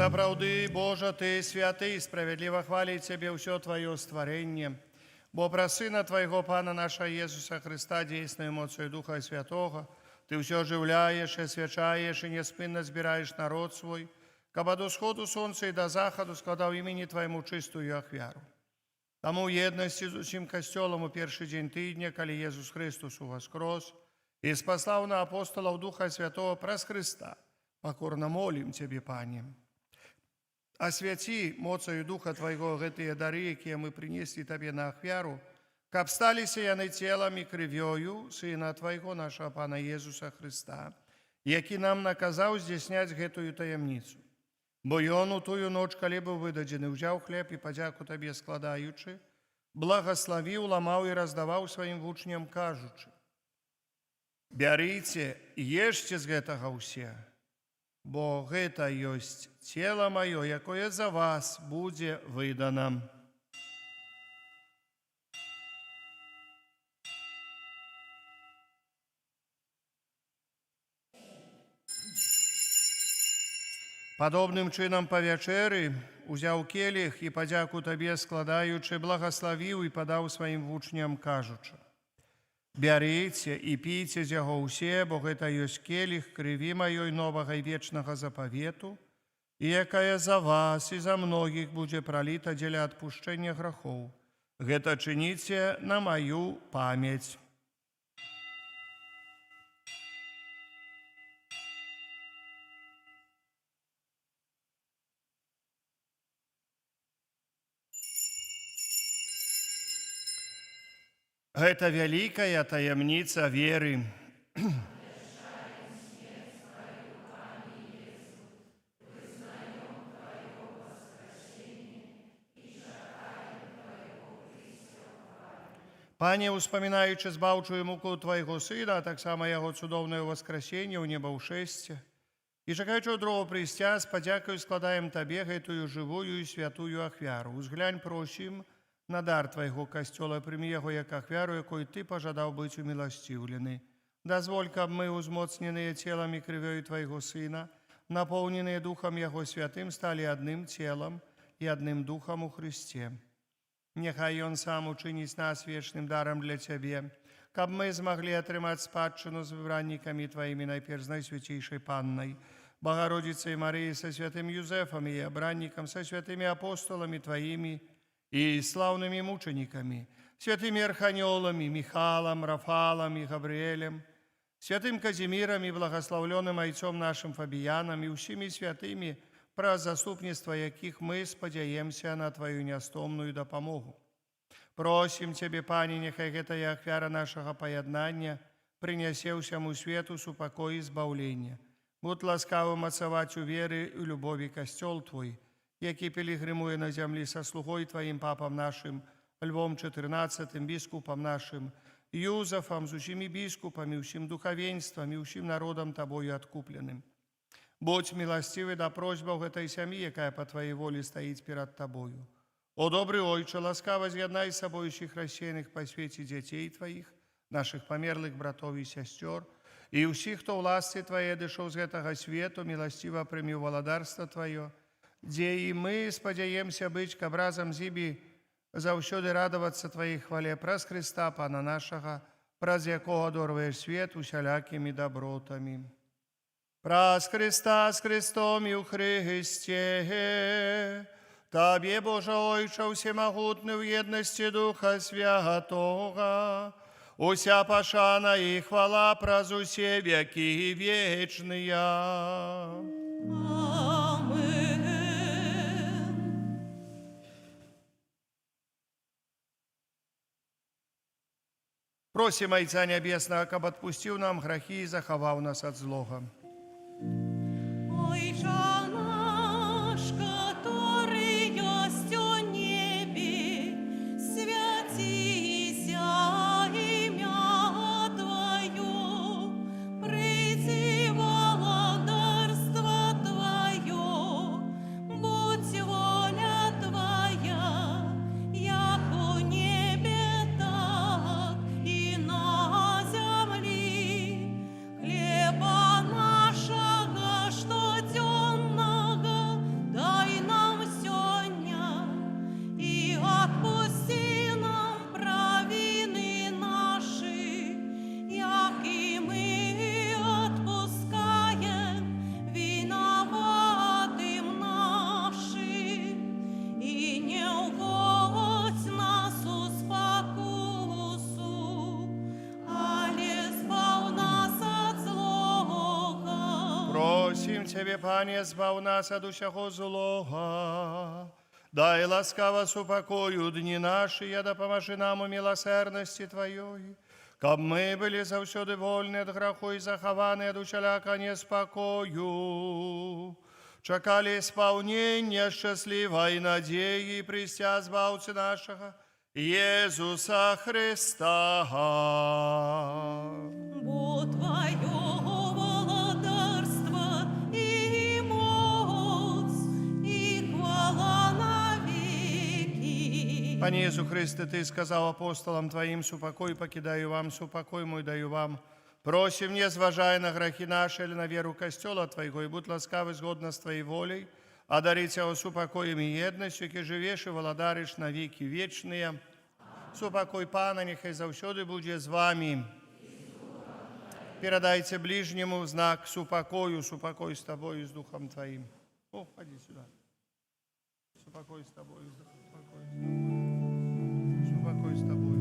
Сапраўды, Божа, Ты святы, справядліва хваліць Цябе ўсё Тваё стварэнне, бо пра Сына Твайго, Пана наша Езуса Христа, дзейснаю моцаю Духа Святога, Ты ўсё оживляешь, освячаешь и неспынно збираешь народ свой, каб ад усходу сонца и до заходу складаў імені Твайму чистую ахвяру. Таму ў еднасці з усім касцёлам у першы дзень тыдня, калі Езус Христус уваскрос і спаслаў на апостолаў Духа Святого праз Христа, пакорна молім Цябе, Пане. Асвяці моцаю Духа Твайго гэтыя дары, якія мы прынеслі Табе на ахвяру, каб сталіся яны целам і крывёю Сына Твайго, нашага Пана Езуса Христа, які нам наказаў здзяйсняць гэтую таямніцу. Бо Ён у тую ноч, калі быў выдадзены, узяў хлеб і, падзяку Табе складаючы, благаславіў, ламаў і раздаваў сваім вучням, кажучы: «Бярыце і ешце з гэтага ўсе, бо гэта ёсць цела маё, якое за вас будзе выдана». Падобным чынам па вячэры узяў келіх і, падзяку Табе складаючы, благаславіў і падаў сваім вучням, кажучы: «Бярыце і піце з яго ўсе, бо гэта ёсць келіх крыві маёй новага і вечнага запавету, і якая за вас і за многіх будзе праліта дзеля адпушчэння грахоў. Гэта чыніце на маю памяць». Гэта вялікая таямніца веры. Пане, успамінаючы збаўчую муку Твайго Сына, а таксама Яго цудоўнае ўваскрасенне ў небаўшэсце, і чакаючы другого прыйсця, з падзякаю складаем Табе гэтую жывую і святую ахвяру. Узглянь, просім, на дар Твайго касцёла, прымі яго як ахвяру, якой Ты пажадаў быць уміласціўлены. Дазволь, каб мы, узмоцненыя целам і крывёю Твайго Сына, напоўненыя Духам Яго Святым, сталі адным целам і адным Духам у Христе. Няхай Ён сам учыніць нас вечным дарам для Цябе, каб мы змаглі атрымаць спадчыну з выбраннікамі Тваімі, найперш з Найсвяцейшай Паннай, Богородицей Марыяй, са святым Юзефам і абраннікам, са святымі апостоламі Тваімі і слаўнымі мученикамі, святымі арханёламі Михалом, Рафалом і Габрыэлем, святым Казімірам і благаслаўлёным айцом нашым Фабіянам і ўсімі святымі, праз заступніцтва якіх мы спадзяемся на Тваю нястомную дапамогу. Просім Цябе, Пане, няхай гэтая ахвяра нашага паяднання прынясе ўсяму свету супакой і збаўлення. Будь ласкавы мацаваць у веры і любові касцёл Твой, які пілігрымуе на зямлі са слугой Тваім папам нашым Львом XIV, біскупам нашым Юзафам, з усімі біскупамі, усім духавенствам і усім народам Табою адкупленым. Будь міласцівы да просьбаў гэтай сям'і, якая па Тваей волі стаіць перад Табою. О, добры Ойче, ласкава з'яднай з сабою ўсіх рассеяных па свеце дзяцей Тваіх, нашых памерлых братоў і сясцёр, і ўсіх, хто ў ласцы Твае адышоў з гэтага свету, міласціва прымі ў валадарства Тваё, дзе і мы спадзяемся быць, каб разам з імі заўсёды радавацца Тваей хвале праз Христа, Пана нашага, праз якога адорваеш свет усялякімі добротамі. Праз Христа, з Христом і ў Христе, Табе, Божа Ойча, всемагутны ў єдності Духа Святого, уся пашана і хвала праз усе векі вечныя. Просім Айца Нябеснага, каб адпусціў нам грахі і захаваў нас ад злога. Ойча наш, который есть о небе, святися имя Твое, приди владарство Твое, будь воля Твоя, як у небе, так и на земле. Хлеба Тебе, Пане, збав нас от усяго злого. Дай ласкаво супокою дни наши, да поможи нам у милосердности Твоей, каб мы были завсёды вольны от греху и захованы от усяляка неспокою. Чекали исполнения счастливой надеи, пристя збавцы нашего, Иисуса Христа. Бо Твоего владарства и моц, и хвала навеки. Пане Иисус Христе, Ты сказал апостолам Твоим, супокой покидаю вам, супокой мой даю вам. Просим, не зважая на грехи наши или на веру Костела Твоего, и будь ласкавы згодно с Твоей волей, одарить его супокоем и едностью, ки живешь и владаришь на веки вечные. Супокой Пана, нехай завсёды будет с вами. Передайте ближнему знак супокою, супокой с тобой и с Духом Твоим. О, ходи сюда. Супокой с тобой, супокой с тобой.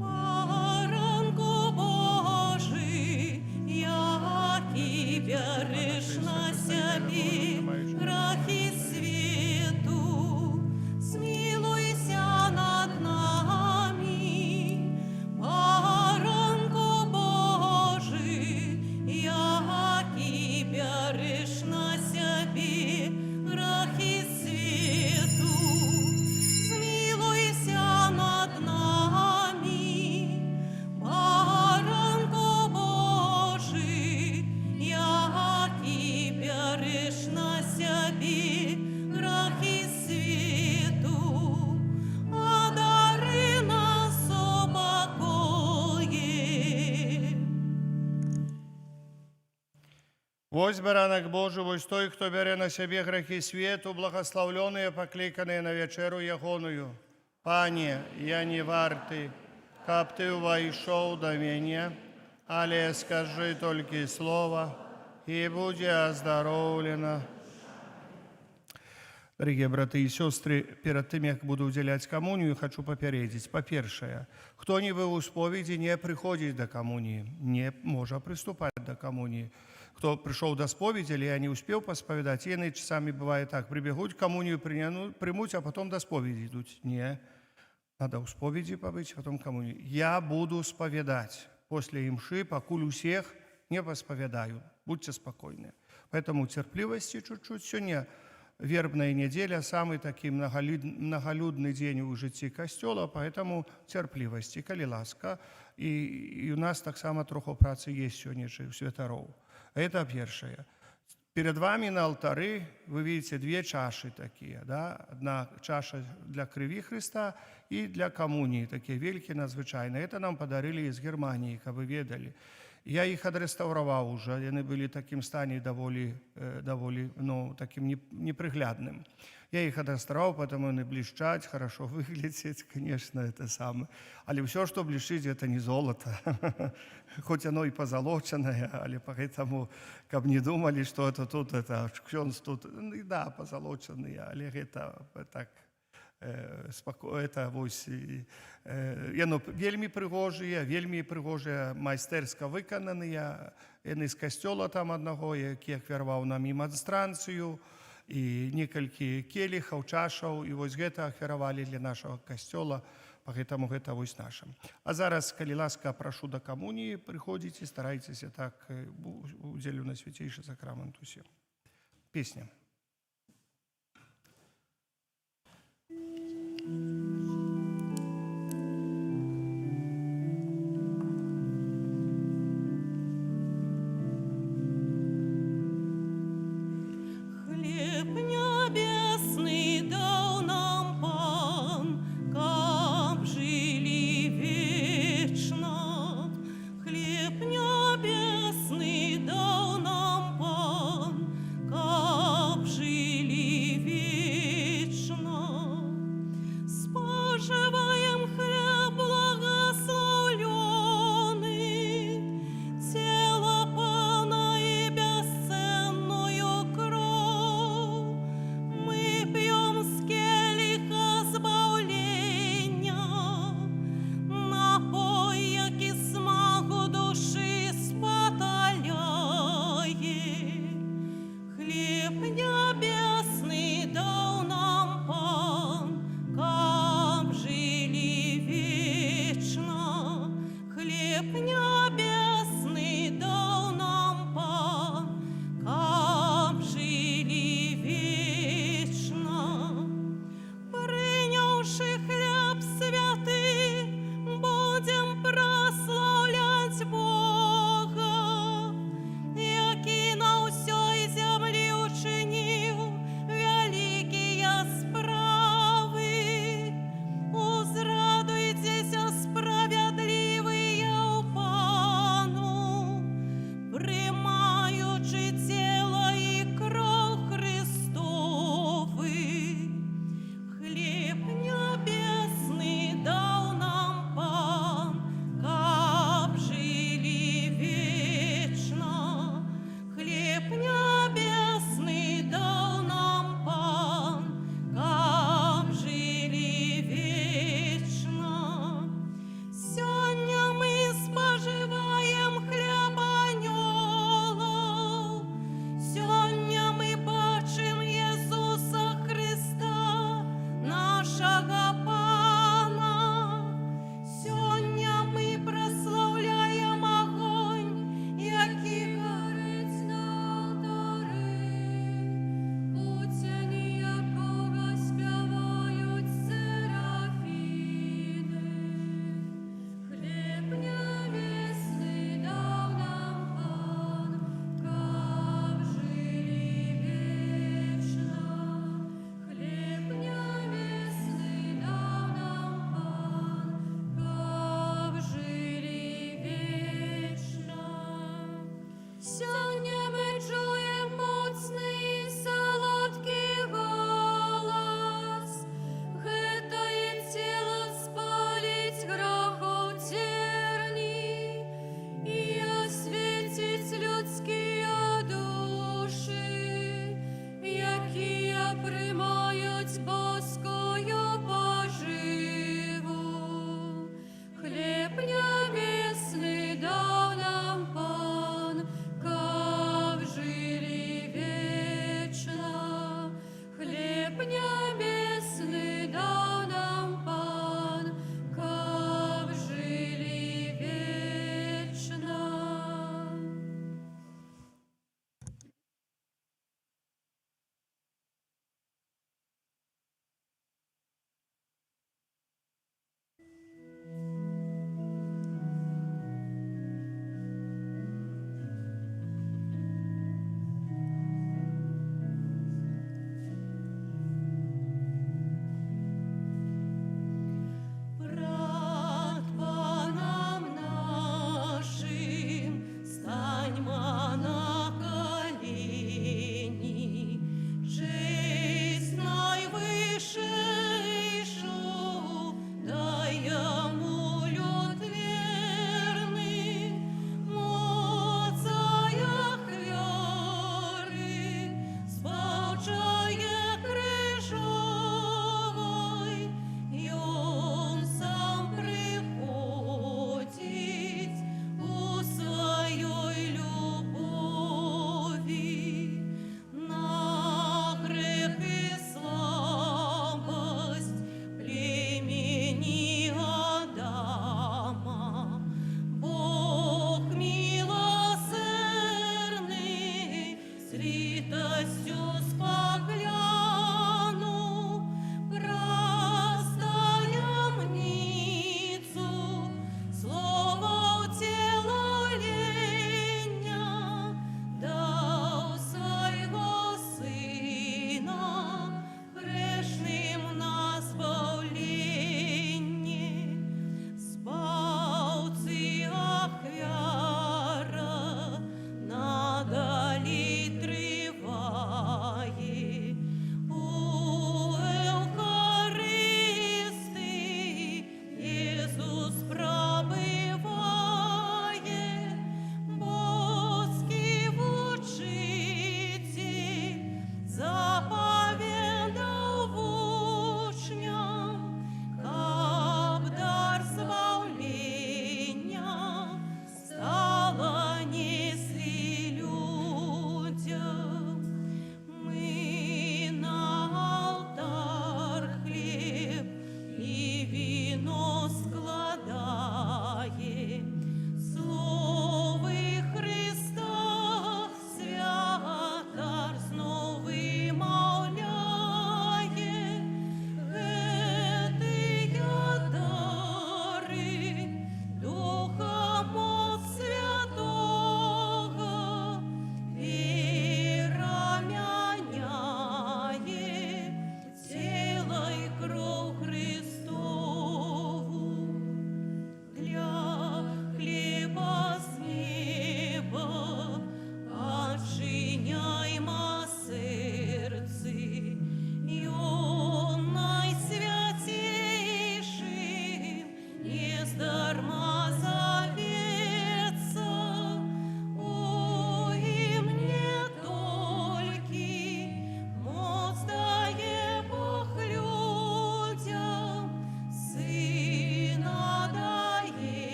Баранку Божий, який береш на себе грехи свету, смилуйся над нами. Баранку Божий, який береш на себе грехи свету, смилуйся над нами. Баранку Божий, який береш на себе грехи свету, одари нас упокоем. Вось баранок Божий, вось той, кто бере на себе грехи свету, благословленные, покликанные на вечеру ягоную. Пане, я не варты, каб Ты войшов до меня, але скажи только слово, и будь оздоровлена. Дорогие браты и сестры, перед тем, як буду уделять коммунию, хочу попередить. По-перше, кто не был у споведи, не приходит до коммунии, не может приступать до коммунии. Кто пришел до споведи, или я не успел посповедать, иные часами бывает так, прибегут, коммунию примут, а потом до споведи идут. Не, надо у споведи побыть, потом коммунию. Я буду споведать после имши, покуль у всех не посповедаю. Будьте спокойны. Поэтому терпливости чуть-чуть. Сегодня вербная неделя, самый такой многолюдный день у житті костела, поэтому терпливости, коли ласка. И у нас так само трохи праці є сьогодні у святаров. Это первое. Перед вами на алтаре вы видите две чаши такие. Да? Одна чаша для крови Христа и для коммунии, такие великие, надзвичайные. Это нам подарили из Германии, как вы ведали. Я их отреставровал уже, они были в таким стані доволі таким неприглядним. Я их отреставровал, потому они блещать, хорошо выглядят, конечно, это самое. Але все, что блещит, это не золото. Хоть оно и позолоченное, але поэтому, как не думали, что это тут, это ксенц тут, да, позолоченные, але это так, это ось, яно вельми пригожие, майстерсько виконані, з костела там одного, який ахвярував нам і монстранцію, і некалькі келихов, чашаў, і вось гэта ахвяравалі для нашого костела, поэтому гэта вось наше. А зараз, калі ласка, прашу до коммунии, приходите, старайтесь так, удзелю на святейший сакрамент усім. Песня. Хлеб небесный дал нам Пан, каб жили вечно. Хлеб небесный дал нам Пан, каб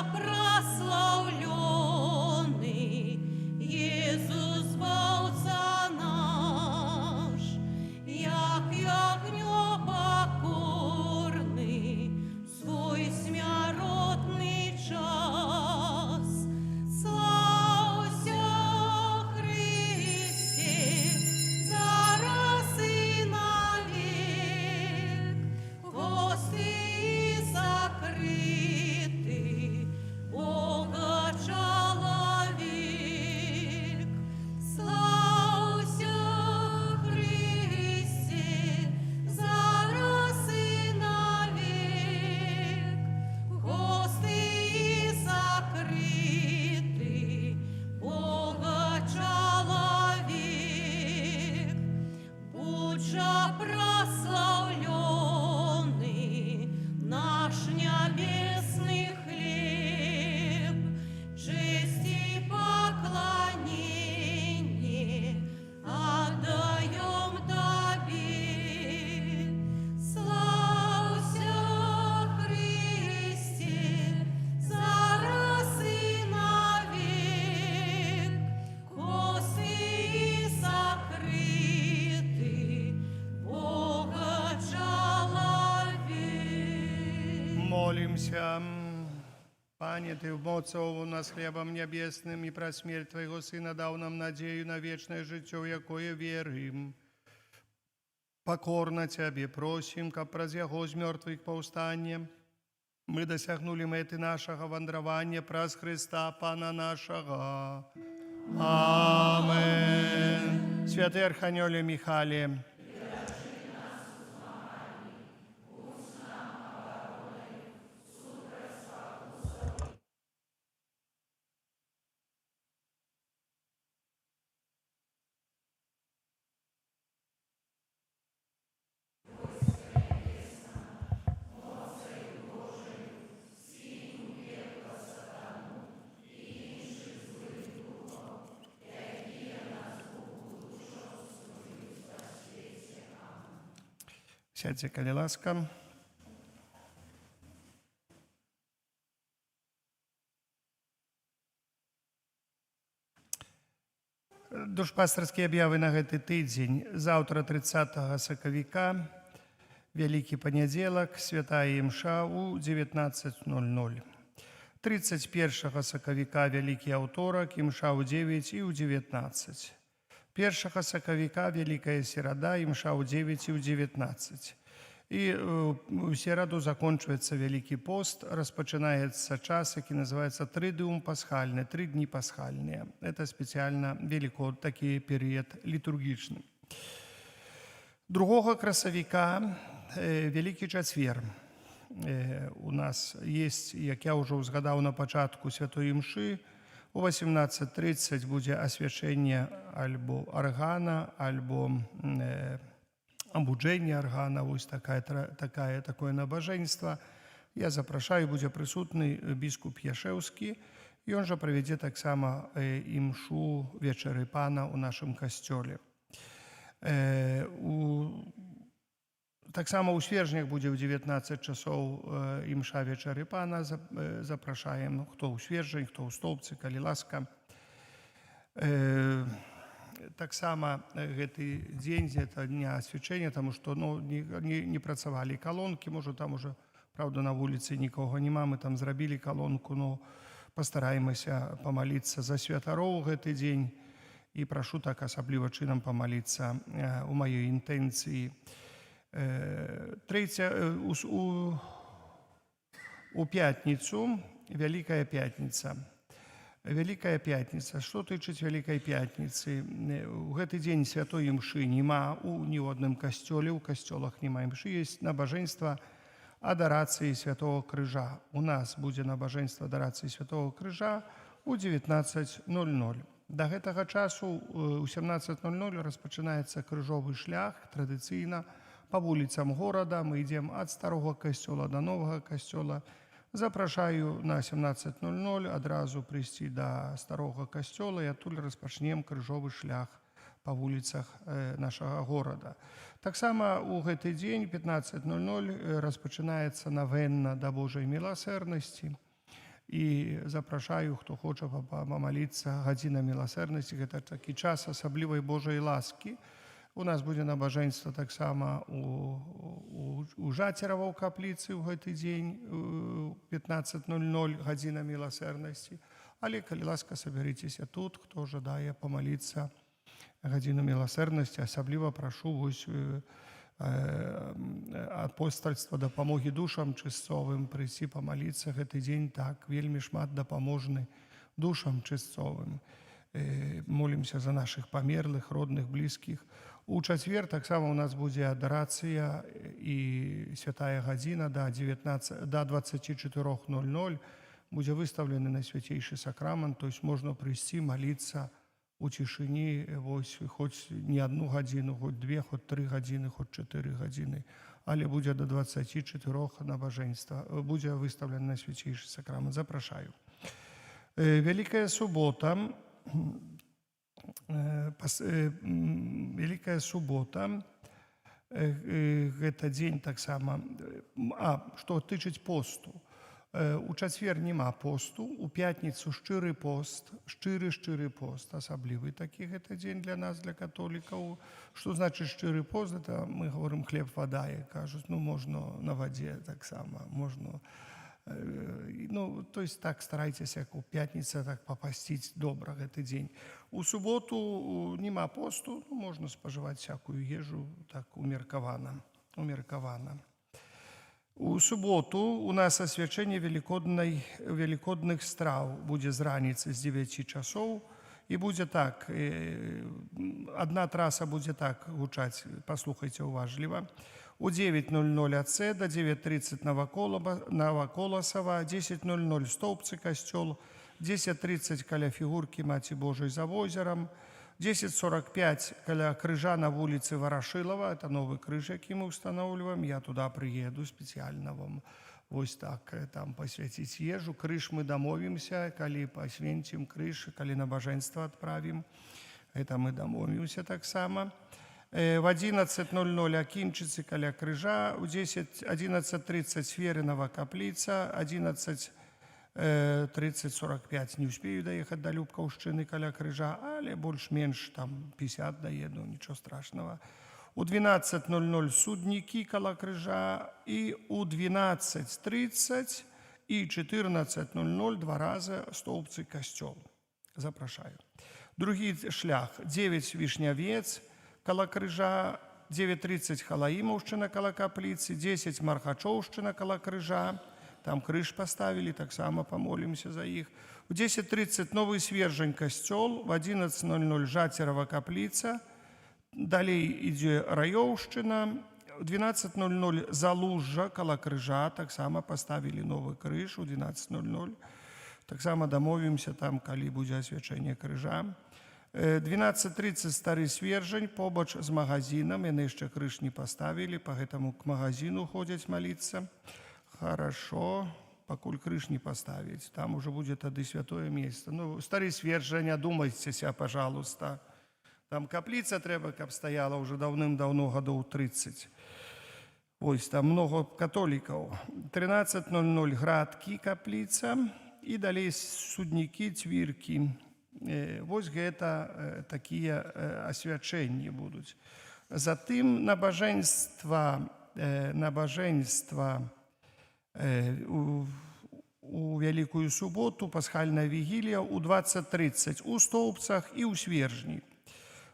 прославленный, Иисус Богца наш, як ягнё покорный, свой смяротный час. Славься, Христе, зараз и навек, хвосты закрыты, Бога человек. Славься, Христе, зараз и навек, хвосты закрыты, Бога человек. Будь же прославленный наш небесный хлеб, честь и поклонение отдаем Тебе. Славься, Христе, зараз и навек, косты закрыты, Бога человек. Молимся. Пане, Ты вмоцову нас хлебом небесным и про смерть Твоего Сына дал нам надею на вечное житие, якое верим. Покорно Тебе просим, как праз Яго з мертвых повстання мы досягнули меты нашего вандрования праз Христа Пана нашего. Амен. Святый Архангеле Михале, сядьте, коли ласка. Душпастарскія аб'явы на гэты тыдзень. Заўтра 30 сакавіка, вялікі панядзелак, святая імша ў 19:00. 31 сакавіка, вялікі аўторак, імша ў 9 і ў 19. 1 сакавіка, вялікая серада, імша ў 9 і ў 19. І у сераду закончваецца Вялікі пост, распачынаецца час, які называецца Тридиум пасхальны, 3 дні пасхальныя. Это спецыяльна велико такі перыяд літургічны. 2 красавіка, Вялікі чацвер. У нас есть, як я ўжо ўзгадаў на пачатку святой імшы, у 18:30 будзе асвячэнне альбо аргана, альбо абуджэнне аргана, вось такое набажэнства. Я запрашаю, будзе прысутны біскуп Яшэўскі, і ён жа правядзе таксама імшу вечары Пана ў нашым касцёле. Таксама ў снежнях будзе ў 19 часоў імша вечары Пана. Запрашаем, хто ў свежжань, хто ў столбцы, калі ласка. Таксама гэты дзень, гэта дня асвячэння, таму што не працавалі калонкі, можа там уже, правда, на вуліцы нікога няма, мы там зрабілі калонку, но пастараемся памаліцца за святароў гэты дзень і прашу так асабліва чынам памаліцца у маёй інтэнцыі. У пятніцу, Вялікая пятніца. Вялікая пятніца. Што тычыць Вялікай пятніцы? У гэты дзень святой імшы няма ні ў адным касцёле, у касцёлах няма імшы. Ёсць набажэнства адарацыі святого крыжа. У нас будзе набажэнства адарацыі святого крыжа ў 19:00. Да гэтага часу ў 17:00 распачынаецца крыжовы шлях. Традыцыйна па вуліцам горада мы ідзем ад старога касцёла да новага касцёла. Запрашаю на 17:00 адразу прыйсці да старога касцёла і адтуль распачнем крыжовы шлях па вуліцах нашага горада. Таксама ў гэты дзень 15:00 распачынаецца навенна да Божай міласэрнасці. І запрашаю, хто хоча памаліцца гадзіна міласэрнасці. Гэта такі час асаблівай Божай ласкі. У нас будзе набажэнства таксама у Жацерава ў капліцы ў гэты дзень 15:00 гадзіна міласэрнасці. Але калі ласка, сабярыцеся тут, хто жадае памаліцца гадзіну міласэрнасці, асабліва прашу вось апостальства дапамогі душам чысцовым прыйсці памаліцца гэты дзень. Так, вельмі шмат дапаможны душам чысцовым. Молімся за нашых памерлых, родных, блізкіх. У чацвер таксама у нас будзе адарацыя і святая гадзіна да 24:00 будзе выстаўлены Найсвяцейшы сакрамент, то есть можна прыйсці маліцца у цішыні, вось, хоць не 1 гадзіну, хоць 2, хоць 3 гадзіны, хоць 4 гадзіны, але будзе до 24 набажэнства, будзе выстаўлены Найсвяцейшы сакрамент. Запрашаю. Вялікая субота. Вялікая субота. Гэта дзень таксама. Што тычыць посту. У чацвер няма посту, у пятніцу шчыры пост, шчыры пост, асаблівы такі гэта дзень для нас, для католікаў. Што значыць шчыры пост? Это мы говорим хлеб, вода, і кажуць, можна на вадзе таксама, можна. То есть так старайцеся у пятніцу так папасціць добра гэты дзень. У суботу няма посту, можна спажываць всякую ежу так умеркавана. У суботу у нас асвячэнне велікодных страў будзе з раніцы з 9 часоў і будзе так, адна траса будзе так гучаць, паслухайце уважліва. У 9:00 АЦ, до 9:30 Новоколосова, 10:00 Столбцы касцёл, 10:30 каля фігуркі Маці Божай за возерам, 10:45 каля крыжа на вуліцы Варашылава, это новы крыж, які мы устанаўліваем, я туда прыеду спецыяльна вам вось так там пасвяціць ежу. Крыж мы дамовімся, калі пасвенцім крыж, калі набажэнства адправім, это мы дамовімся таксама. В 11:00 Акінчыцы каля крыжа, у 11:30 Сверынова капліца, 11:30-45 не успею даехаць до Любкаўшчыны каля крыжа, але больш-менш там 50 даеду, нічого страшного. У 12:00 Суднікі каля крыжа і у 12:30 і 14:00 два раза Столбцы касцёл. Запрашаю. Другі шлях 9 Вішнявец каля крыжа, 9:30 Халаімаўшчына каля капліцы, 10 Мархачоўшчына каля крыжа, там крыж поставілі, таксама памолімся за іх. У 10:30 Новы Свержань касцёл, в 11:00 Жацерава капліца, далей ідзе Раёўшчына, у 12:00 Залужжа каля крыжа, таксама поставілі новы крыж у 12:00. Таксама дамовімся там, калі будзе асвячэнне крыжа. 12:30 Стары Свержань, побач з магазинам, яны яшчэ крыж не поставілі, па гэтаму к магазину ходзяць маліцца. Хорошо, пакуль крыж не поставіць, там уже будзе тады святое место. Стары Свержань, адумайцеся, пожалуйста. Там капліца трэба, каб стаяла уже даўным-даўно, гадоў 30. Ось, там много католікаў. 13:00 Градкі капліца і далей Суднікі, Цвіркі. Вось гэта такія асвячэнні будуць. Затым набажэнства у Вялікую суботу, пасхальная вігілія у 20:30 у Столбцах і ў Свержні.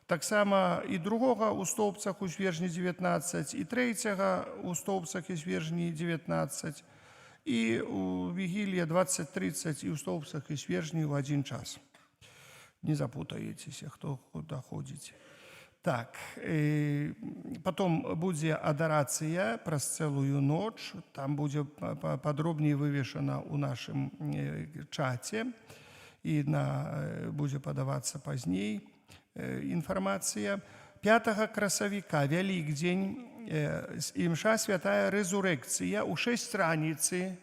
Таксама і другога у Столбцах у Свержні 19, і трэцяга у Столбцах і Свержні 19, і у вігілія 20:30 і ў Столбцах і Свержні ў адзін час. Не запутаецеся, хто куди ходзіць. Так, потом будзе адарацыя праз цэлую ноч, там будзе падробней вывешана ў нашым чаце і будзе падавацца пазней інфармацыя. 5 красавіка, Вялікдзень, імша святая рэзурэкцыя ў 6 раніцы,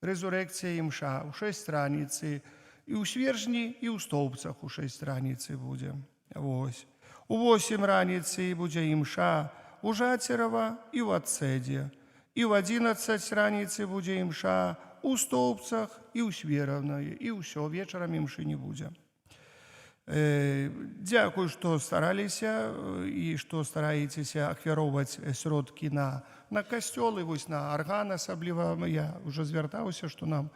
рэзурэкцыя імша ў 6 раніцы, і ў Свержні, і ў Столбцах у 6 раніцы будзе. Вось. У 8 раніцы будзе імша у Жацерава і ў Ацэдзе. І ў 11 раніцы будзе імша у Стоўбцах і ў Свераўнае, і ўсё, вечарам імшы не будзе. Дзякую, што стараліся і што стараецеся ахвяроўваць сродкі на касцёл і вось на арган асабліва. Я ўжо звяртаўся, што нам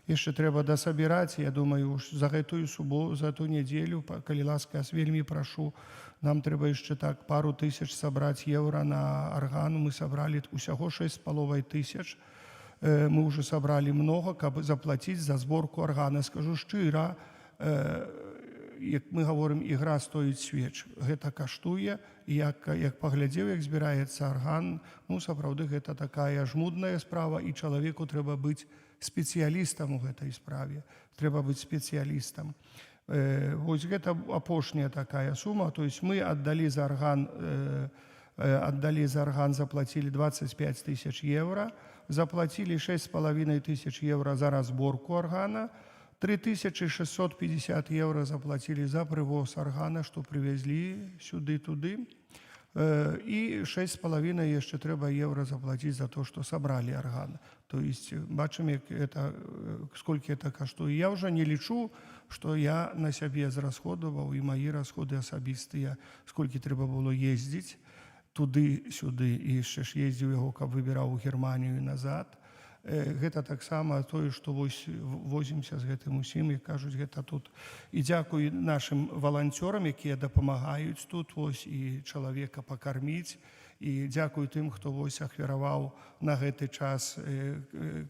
яшчэ трэба дасабіраць. Я думаю, за гэтую суботу, за ту нядзелю, калі ласка, вельмі прашу, нам трэба яшчэ так пару тысяч сабраць еўра на арган. Мы сабралі усяго 6,5 тысяч. Мы ўжо сабралі многа, каб заплаціць за зборку аргана. Скажу шчыра, як мы говорим, ігра стоіць свеч. Гэта каштуе, і як паглядзеў, як збіраецца арган, ну, сапраўды, гэта такая жмудная справа, і чалавеку трэба быць спецыялістам у гэтай справе. Трэба быць спецыялістам. Вось гэта апошняя такая сума, то есть мы аддалі за арган, заплацілі 25 тысяч еўра, заплацілі 6,5 тысяч еўра за разборку аргана, 3650 еўра заплацілі за прывоз аргана, што прывезлі сюды-туды, і 6,5 яшчэ трэба еўра заплаціць за то, што сабралі арган. То есть бачым, сколькі это каштуе. Я ўжо не лічу, што я на сябе зрасходаваў, і маі расходы асабістыя, сколькі трэба было ездзіць туды-сюды, і яшчэ ж ездзіў яго, каб выбіраў у Германію і назад. Гэта таксама тое, што возімся з гэтым усім, і кажуць, гэта тут. І дзякуй нашым валанцёрам, якія дапамагаюць тут, і чалавека пакарміць, і дзякуй тым, хто ахвяраваў на гэты час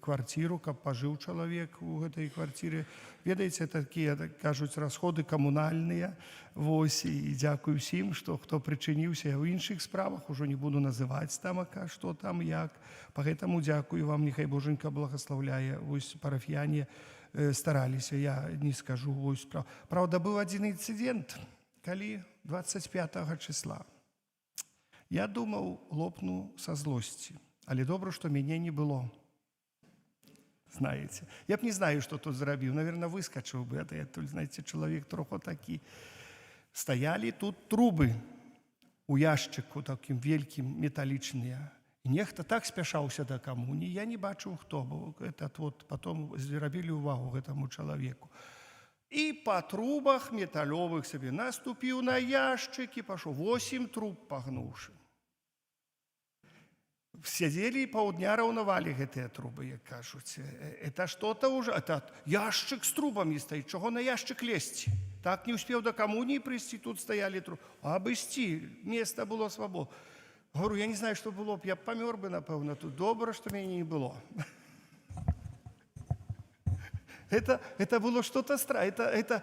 квартиру, каб пажыў чалавек у гэтай квартире. Ведаеце, такія, кажуць, расходы камунальныя. І дзякуй усім, хто прычыніўся ў іншых справах, ужо не буду называць тамака, што там, як. Пагэтаму дзякую вам, няхай Боженька благаслаўляе. Парафіяне стараліся, я не скажу. Праўда, быў адзін інцыдэнт, калі 25 числа. Я думаў, лопну са злосці, але добра, што мяне не было. Знаете, я б не знаю, што тут зрабіў. Наверное, выскачыў бы. Я тут, знаете, чалавек троху такі. Стаялі тут трубы у яшчыку такім вялікім металічныя. І нехта так спяшаўся да камуніі. Я не бачыў, хто быў. Потом зрабілі ўвагу гэтаму чалавеку. І па трубах металёвых сабе наступіў на яшчык і пашоў 8 труб пагнуўшы. Сядзелі і паўдня раўнавалі гэтыя трубы, як кажуць. Это што-то ўжо, это яшчык з трубамі стаіць, чаго на яшчык лезці? Так не ўспеў да камуніі прыйсці, тут стаялі трубы. Абысці, места было свабодна. Говорю, я не знаю, што было б, я б памёр бы, напэўна, тут. Добра, што мяне не было. Это было что-то странное. Это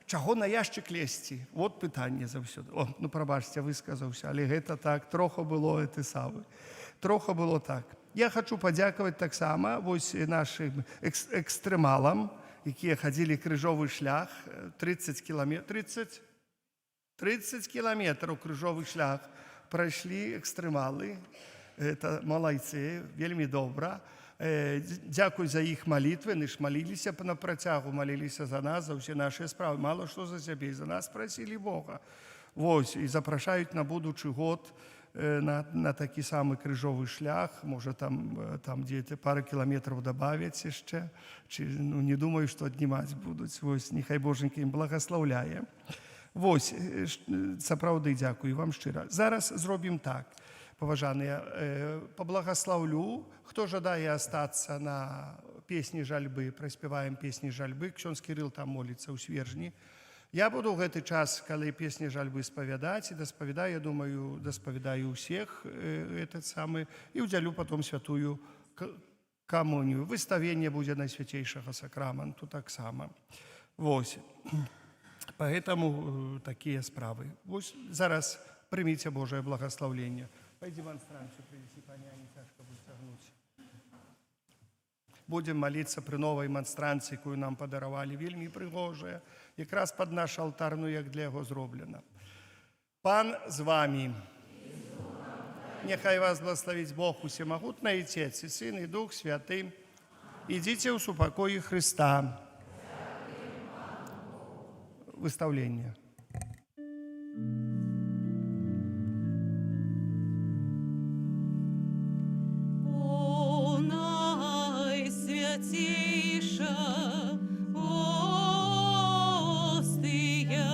чаго на яшчык лезці? Вот пытанне заўсёды. Ну, прабачце, высказаўся, але гэта так, троху было самы. Троху было так. Я хочу падзякаваць таксама вось нашым экстрэмалам, якія хадзілі крыжовы шлях 30 кіламетраў крыжовы шлях прайшлі экстрэмалы. Это малайцы, вельмі добра. Дзякуй за іх малітвы, яны ж маліліся на працягу, маліліся за нас, за ўсе нашыя справы. Мало што за сябе, за нас прасілі Бога. Вось, і запрашаюць на будучы год на такі самы крыжовы шлях, можа там дзе пару кіламетраў дабавяць яшчэ, не думаю, што аднімаць будуць. Вось, няхай Боженька ім благаслаўляе. Вось, сапраўды дзякую вам шчыра. Зараз зробім так, паважаныя, паблагаслаўлю, хто жадае астацца на песні жальбы, праспяваем песні жальбы, ксёндз Кірыл там моліцца ў свержні. Я буду ў гэты час, калі песні жальбы спавядаць, і даспавядаю, я думаю, даспавядаю ўсіх этот самы, і ўдзялю потом святую камунію. Выставенне будзе Найсвяцейшага сакраменту таксама. Вось. Поэтому такія справы. Вось зараз прыміце Божае благаслаўленне. Пойди монстранцию принеси, паня, не цяжка будет цягнуць. Будем молиться пры новай монстранцыі, якую нам падаравалі, вельмі прыгожая, якраз пад наш алтарную, як для яго зроблена. Пан з вами. Няхай вас благословіць Бог усемагутны, Отец і Сын, і Дух Святы. Ідзіце ў супакоі Христа. Выставление. О, Найсвятейший святейша, остыя,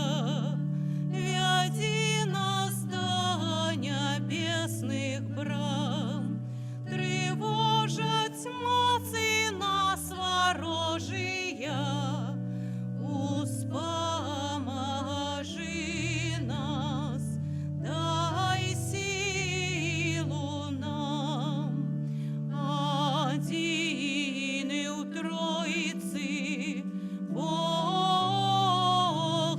вяди нас до небесных брам, тревожать моцы нас ворожия, успоможи нас, дай силу нам, один у Троицы, Бог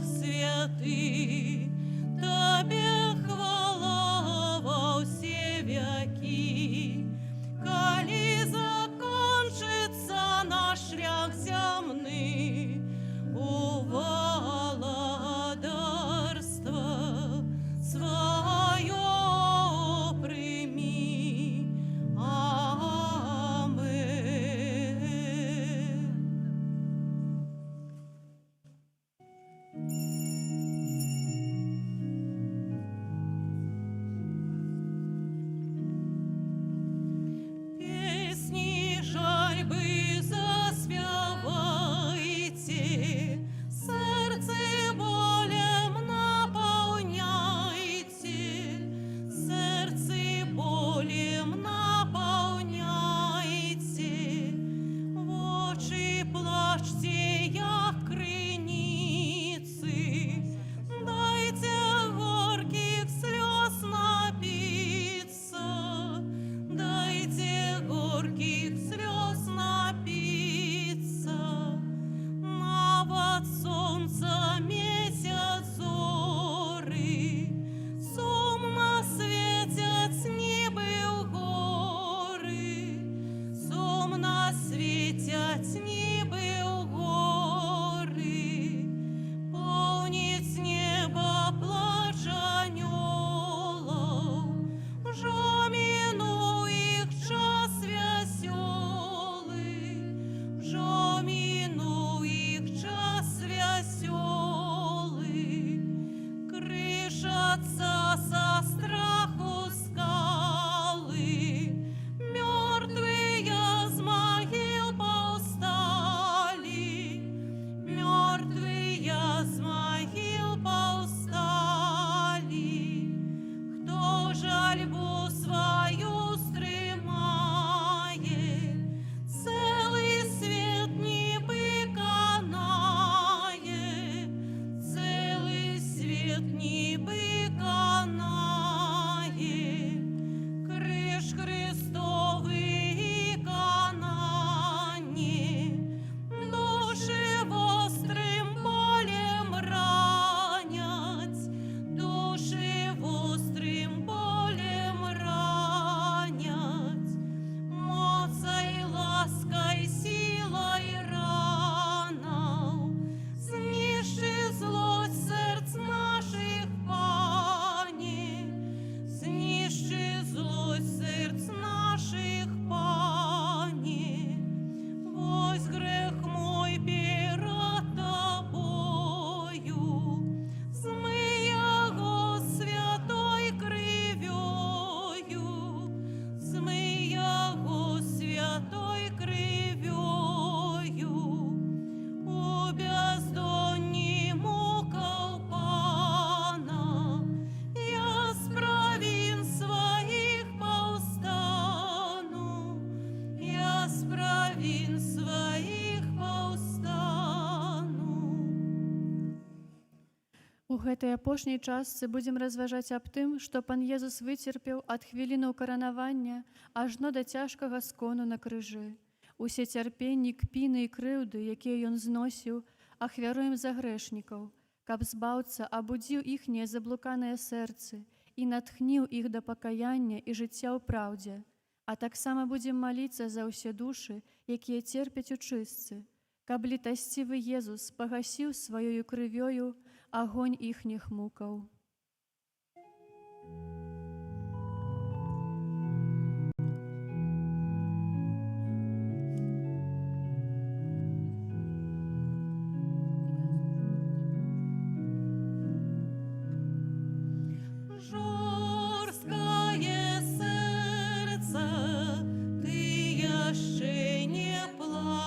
святый, Тебе хвала во все веки. Коли закончится наш шлях земный, у владарства свое прими. Амен. Песни жальбы заспевайте, сердце болем наполняйте, сердце болем наполняйте, в очи плачьте, як крыницы, дайте горьких слез напиться, дайте горьких слез напиться. Навод солнца, месяц, зоры, сумно светят с неба горы, сумно светят с неба горы, полнит небо плач анёлов, вже минует час веселый, вже минует час веселый, крышатся со страху скалы, мертвые с могил повстали, мертвые с могил повстали. Кто жальбу свою стримает, целый свет ніби канає, целый свет ніби канає, криш Христовий канає, душі вострим болем ранять, душі вострим болем ранять, моцей, лаской, силой ранов, знищи злость сердц наших, Пане, знищи злость сердц наших, Пане. Вось грех мой перед Тобою, змий його святой кривьою, змий його святой кривьою, у бездонні мукав Пана, я з провин своїх повстану, я з провин своїх повстану. У гэты апошні час будзем разважаць аб тым, што пан Езус выцерпеў ад хвіліны ўкаранавання ажно да цяжкага скону на крыжы. Усе цярпенні, кпіны і крыўды, якія ён зносіў, ахвяруем за грэшнікаў, каб збаўца абудзіў іхнія заблуканыя сэрцы і натхніў іх да пакаяння і жыцця ў праўдзе. А таксама будзем маліцца за ўсе душы, якія церпяць у чыстцы, каб літасцівы Езус пагасіў сваёю крывёю агонь іхніх мукаў. Жорсткае серце, ты яшчэ не плач.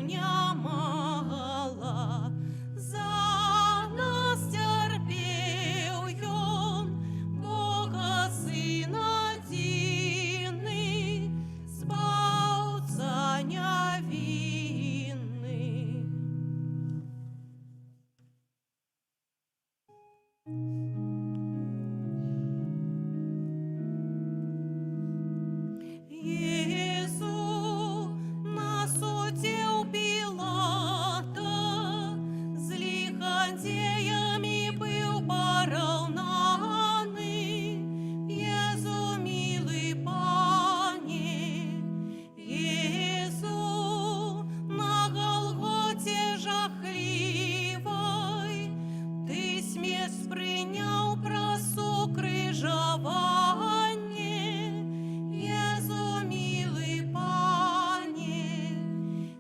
нямала, за нас терпел ён, Бога Сына дины, спаўца невинный. Jesús na суде у Пилата злихотеями был поравнаны. Езу, милый Пане, Езу, на Голготе жахливой ты смерть принял просу крыжование. Езу, милый Пане,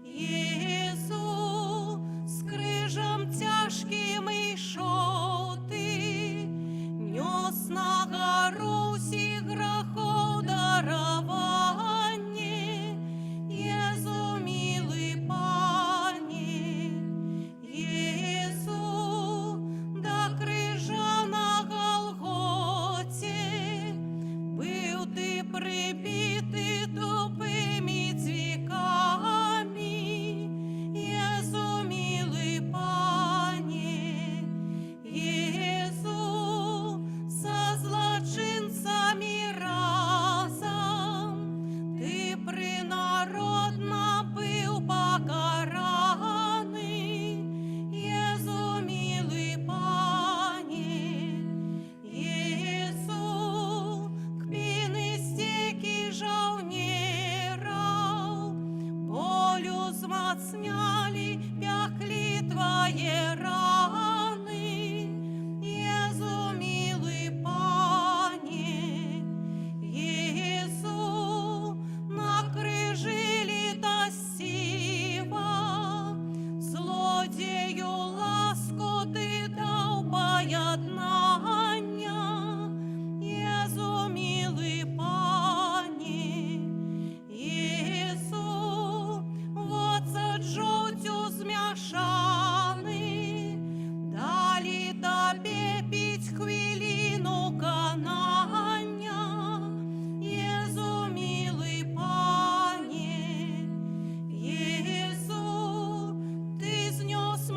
Езу, с крыжом тяжким ішов ты, нес на гору всіх грехов дарование. Езу, милый Пане, Езу, до крыжа на Голготе был ты прибитый тупыми цвиками. Езу, милый Пане, Езу, со злочинцами разом ты принародно был покараний. Езу, милый Пане, Езу, кпины стеки жаўнераў болю змацняли, пякли твои раны. Езу, милый Пане, Езу, на крыжи літасціва, злодею ласку ты дал поєднання. Езу, милый Пане, Езу, вот за жовтю змяшаны, дали тебе пить хвилину канання. Езу, милый Пане, Езу, ты знес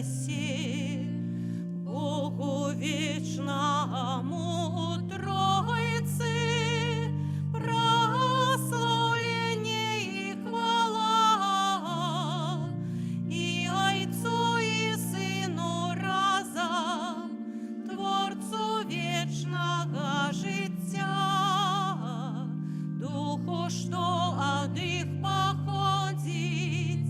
сей, Богу вечному Троицы, прославление и хвала, и Отцу и Сыну разом, Творцу вечного життя, Духу, что от их походить,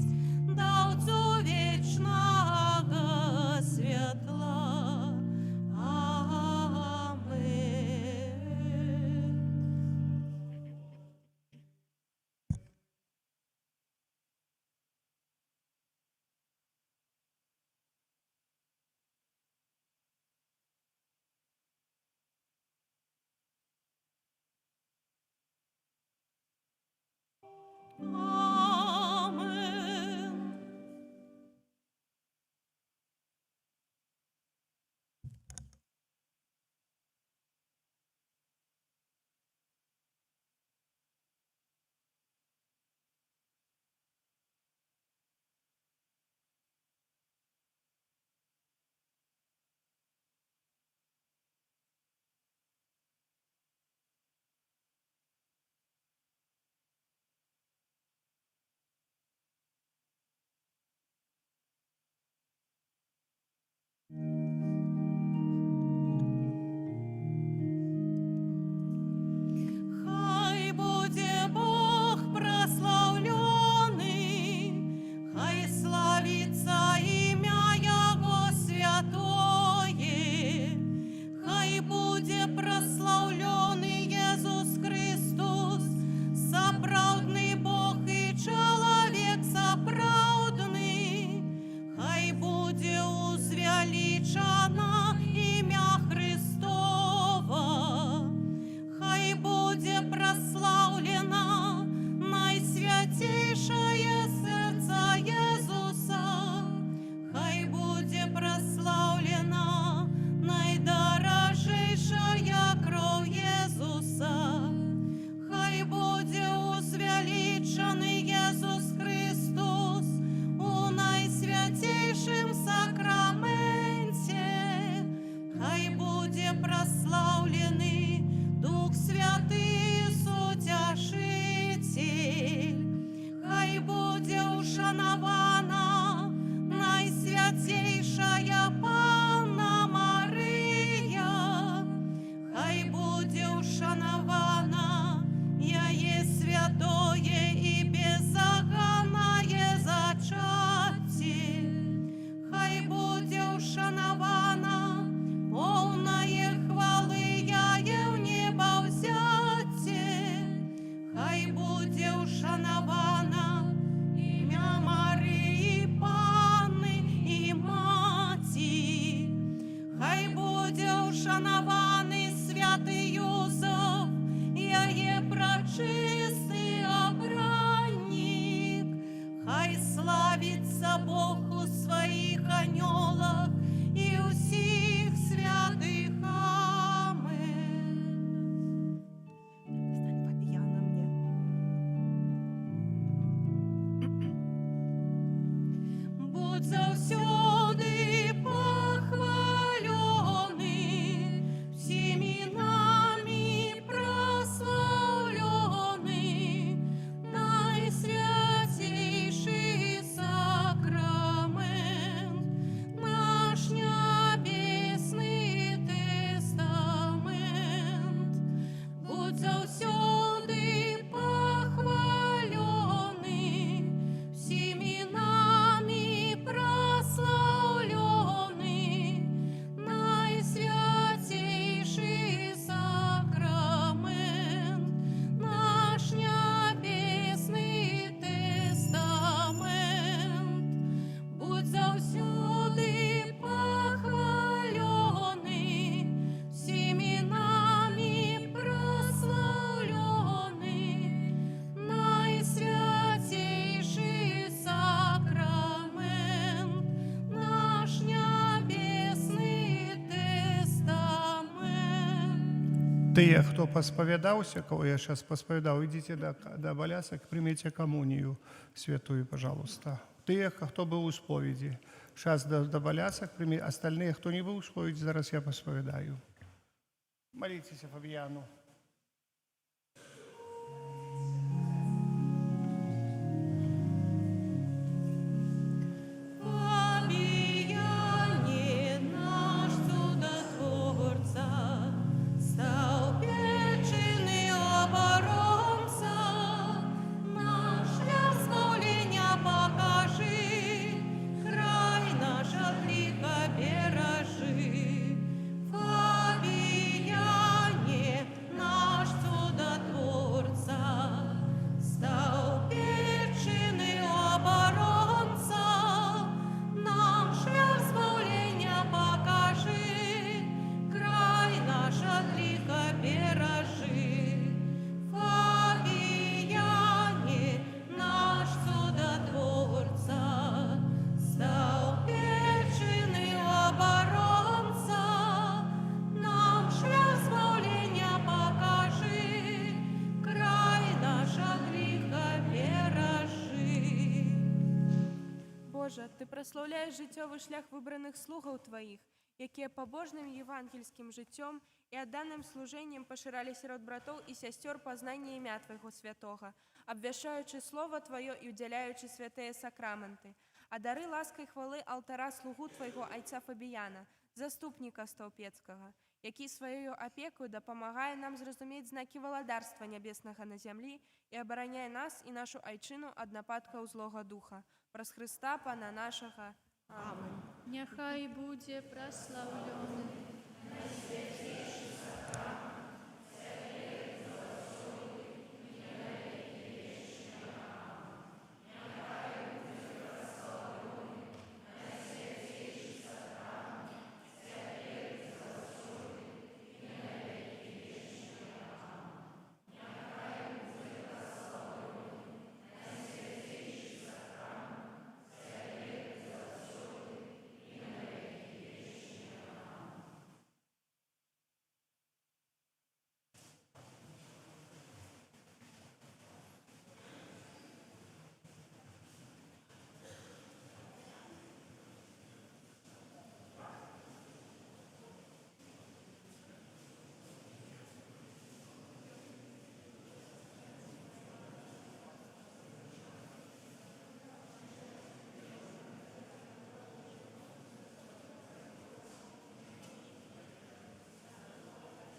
Даўцу вечного светла. Амен. Amen. Хай буде Бог прославленный, хай славится имя Его святое, хай буде прославленный Иисус Христос, соправдный Бог и человек соправдный, хай буде узвеличено имя Христово, хай буде прославлено найсвятейшее сердце Иисуса, хай буде прославлено найдорожейшая кровь Иисуса, хай буде узвеличенный Иисус Христос у найсвятейшем сакраменте, хай буде прославленный Дух Святый Сутешитель, хай буде ушанована найсвятейшая Панна Мария, хай буде ушанована яе святое и беззаконное зачатие, хай буде ушанована полное хвалы яе в небо взятие, хай буде ушанована имя Марии Панны и Мати, хай буде ушанованы святый Юзеф, яе пречистый обранник, хай славится Бог у своих анёлов и у всех святых. Амен. Стань, Фабияна, мне. Будь завсёды похваленный, всеми нами прославленный, найсвятейший сакрамент, наш небесный тестамент. Будь завсёды похваленный, всеми нами прославленный, найсвятейший сакрамент, наш небесный тестамент. Будь завсёды похваленный, всеми нами прославленный, найсвятейший сакрамент, наш небесный тестамент. Тыя, хто пасповедаўся, кого я сейчас посповедал, идите до болясок, примите коммунию святую, пожалуйста. Тыя, хто быў у споведзі. Час даваляцца, остальные, хто не быў у споведзі, зараз я паспавядаю. Моліцеся Фабіяну. Фабияне, наш чудотворца, стал печеный оборонца, наш шлях смоления покажи, край наш от лиха бережи. Фабияне, наш чудотворца, стал печеный оборонца, нам шлях смоления покажи, край наш от лиха бережи. Фабияне, наш чудотворца, стал печеный оборонца, нам шлях смоления покажи, край наш от лиха бережи. Боже, Ти прославляєш життєвий шлях вибраних слугаў Твоїх, якія побожним євангельським життям і отданным служением поширали сярод братоў і сясцёр пазнання імя Твайго святога, абвяшчаючы Слово Твоё і удзяляючы святыя сакраменты. А дары ласка і хвалы алтара слугу Твайго айца Фабіяна, заступніка Стаўпецкага, які сваёю апекою дапамагае нам зразумець знакі валадарства нябеснага на зямлі і абараняе нас і нашу айчыну ад нападкаў злога духа. Праз Христа Пана нашага. Амінь. Няхай будзе праслаўлёны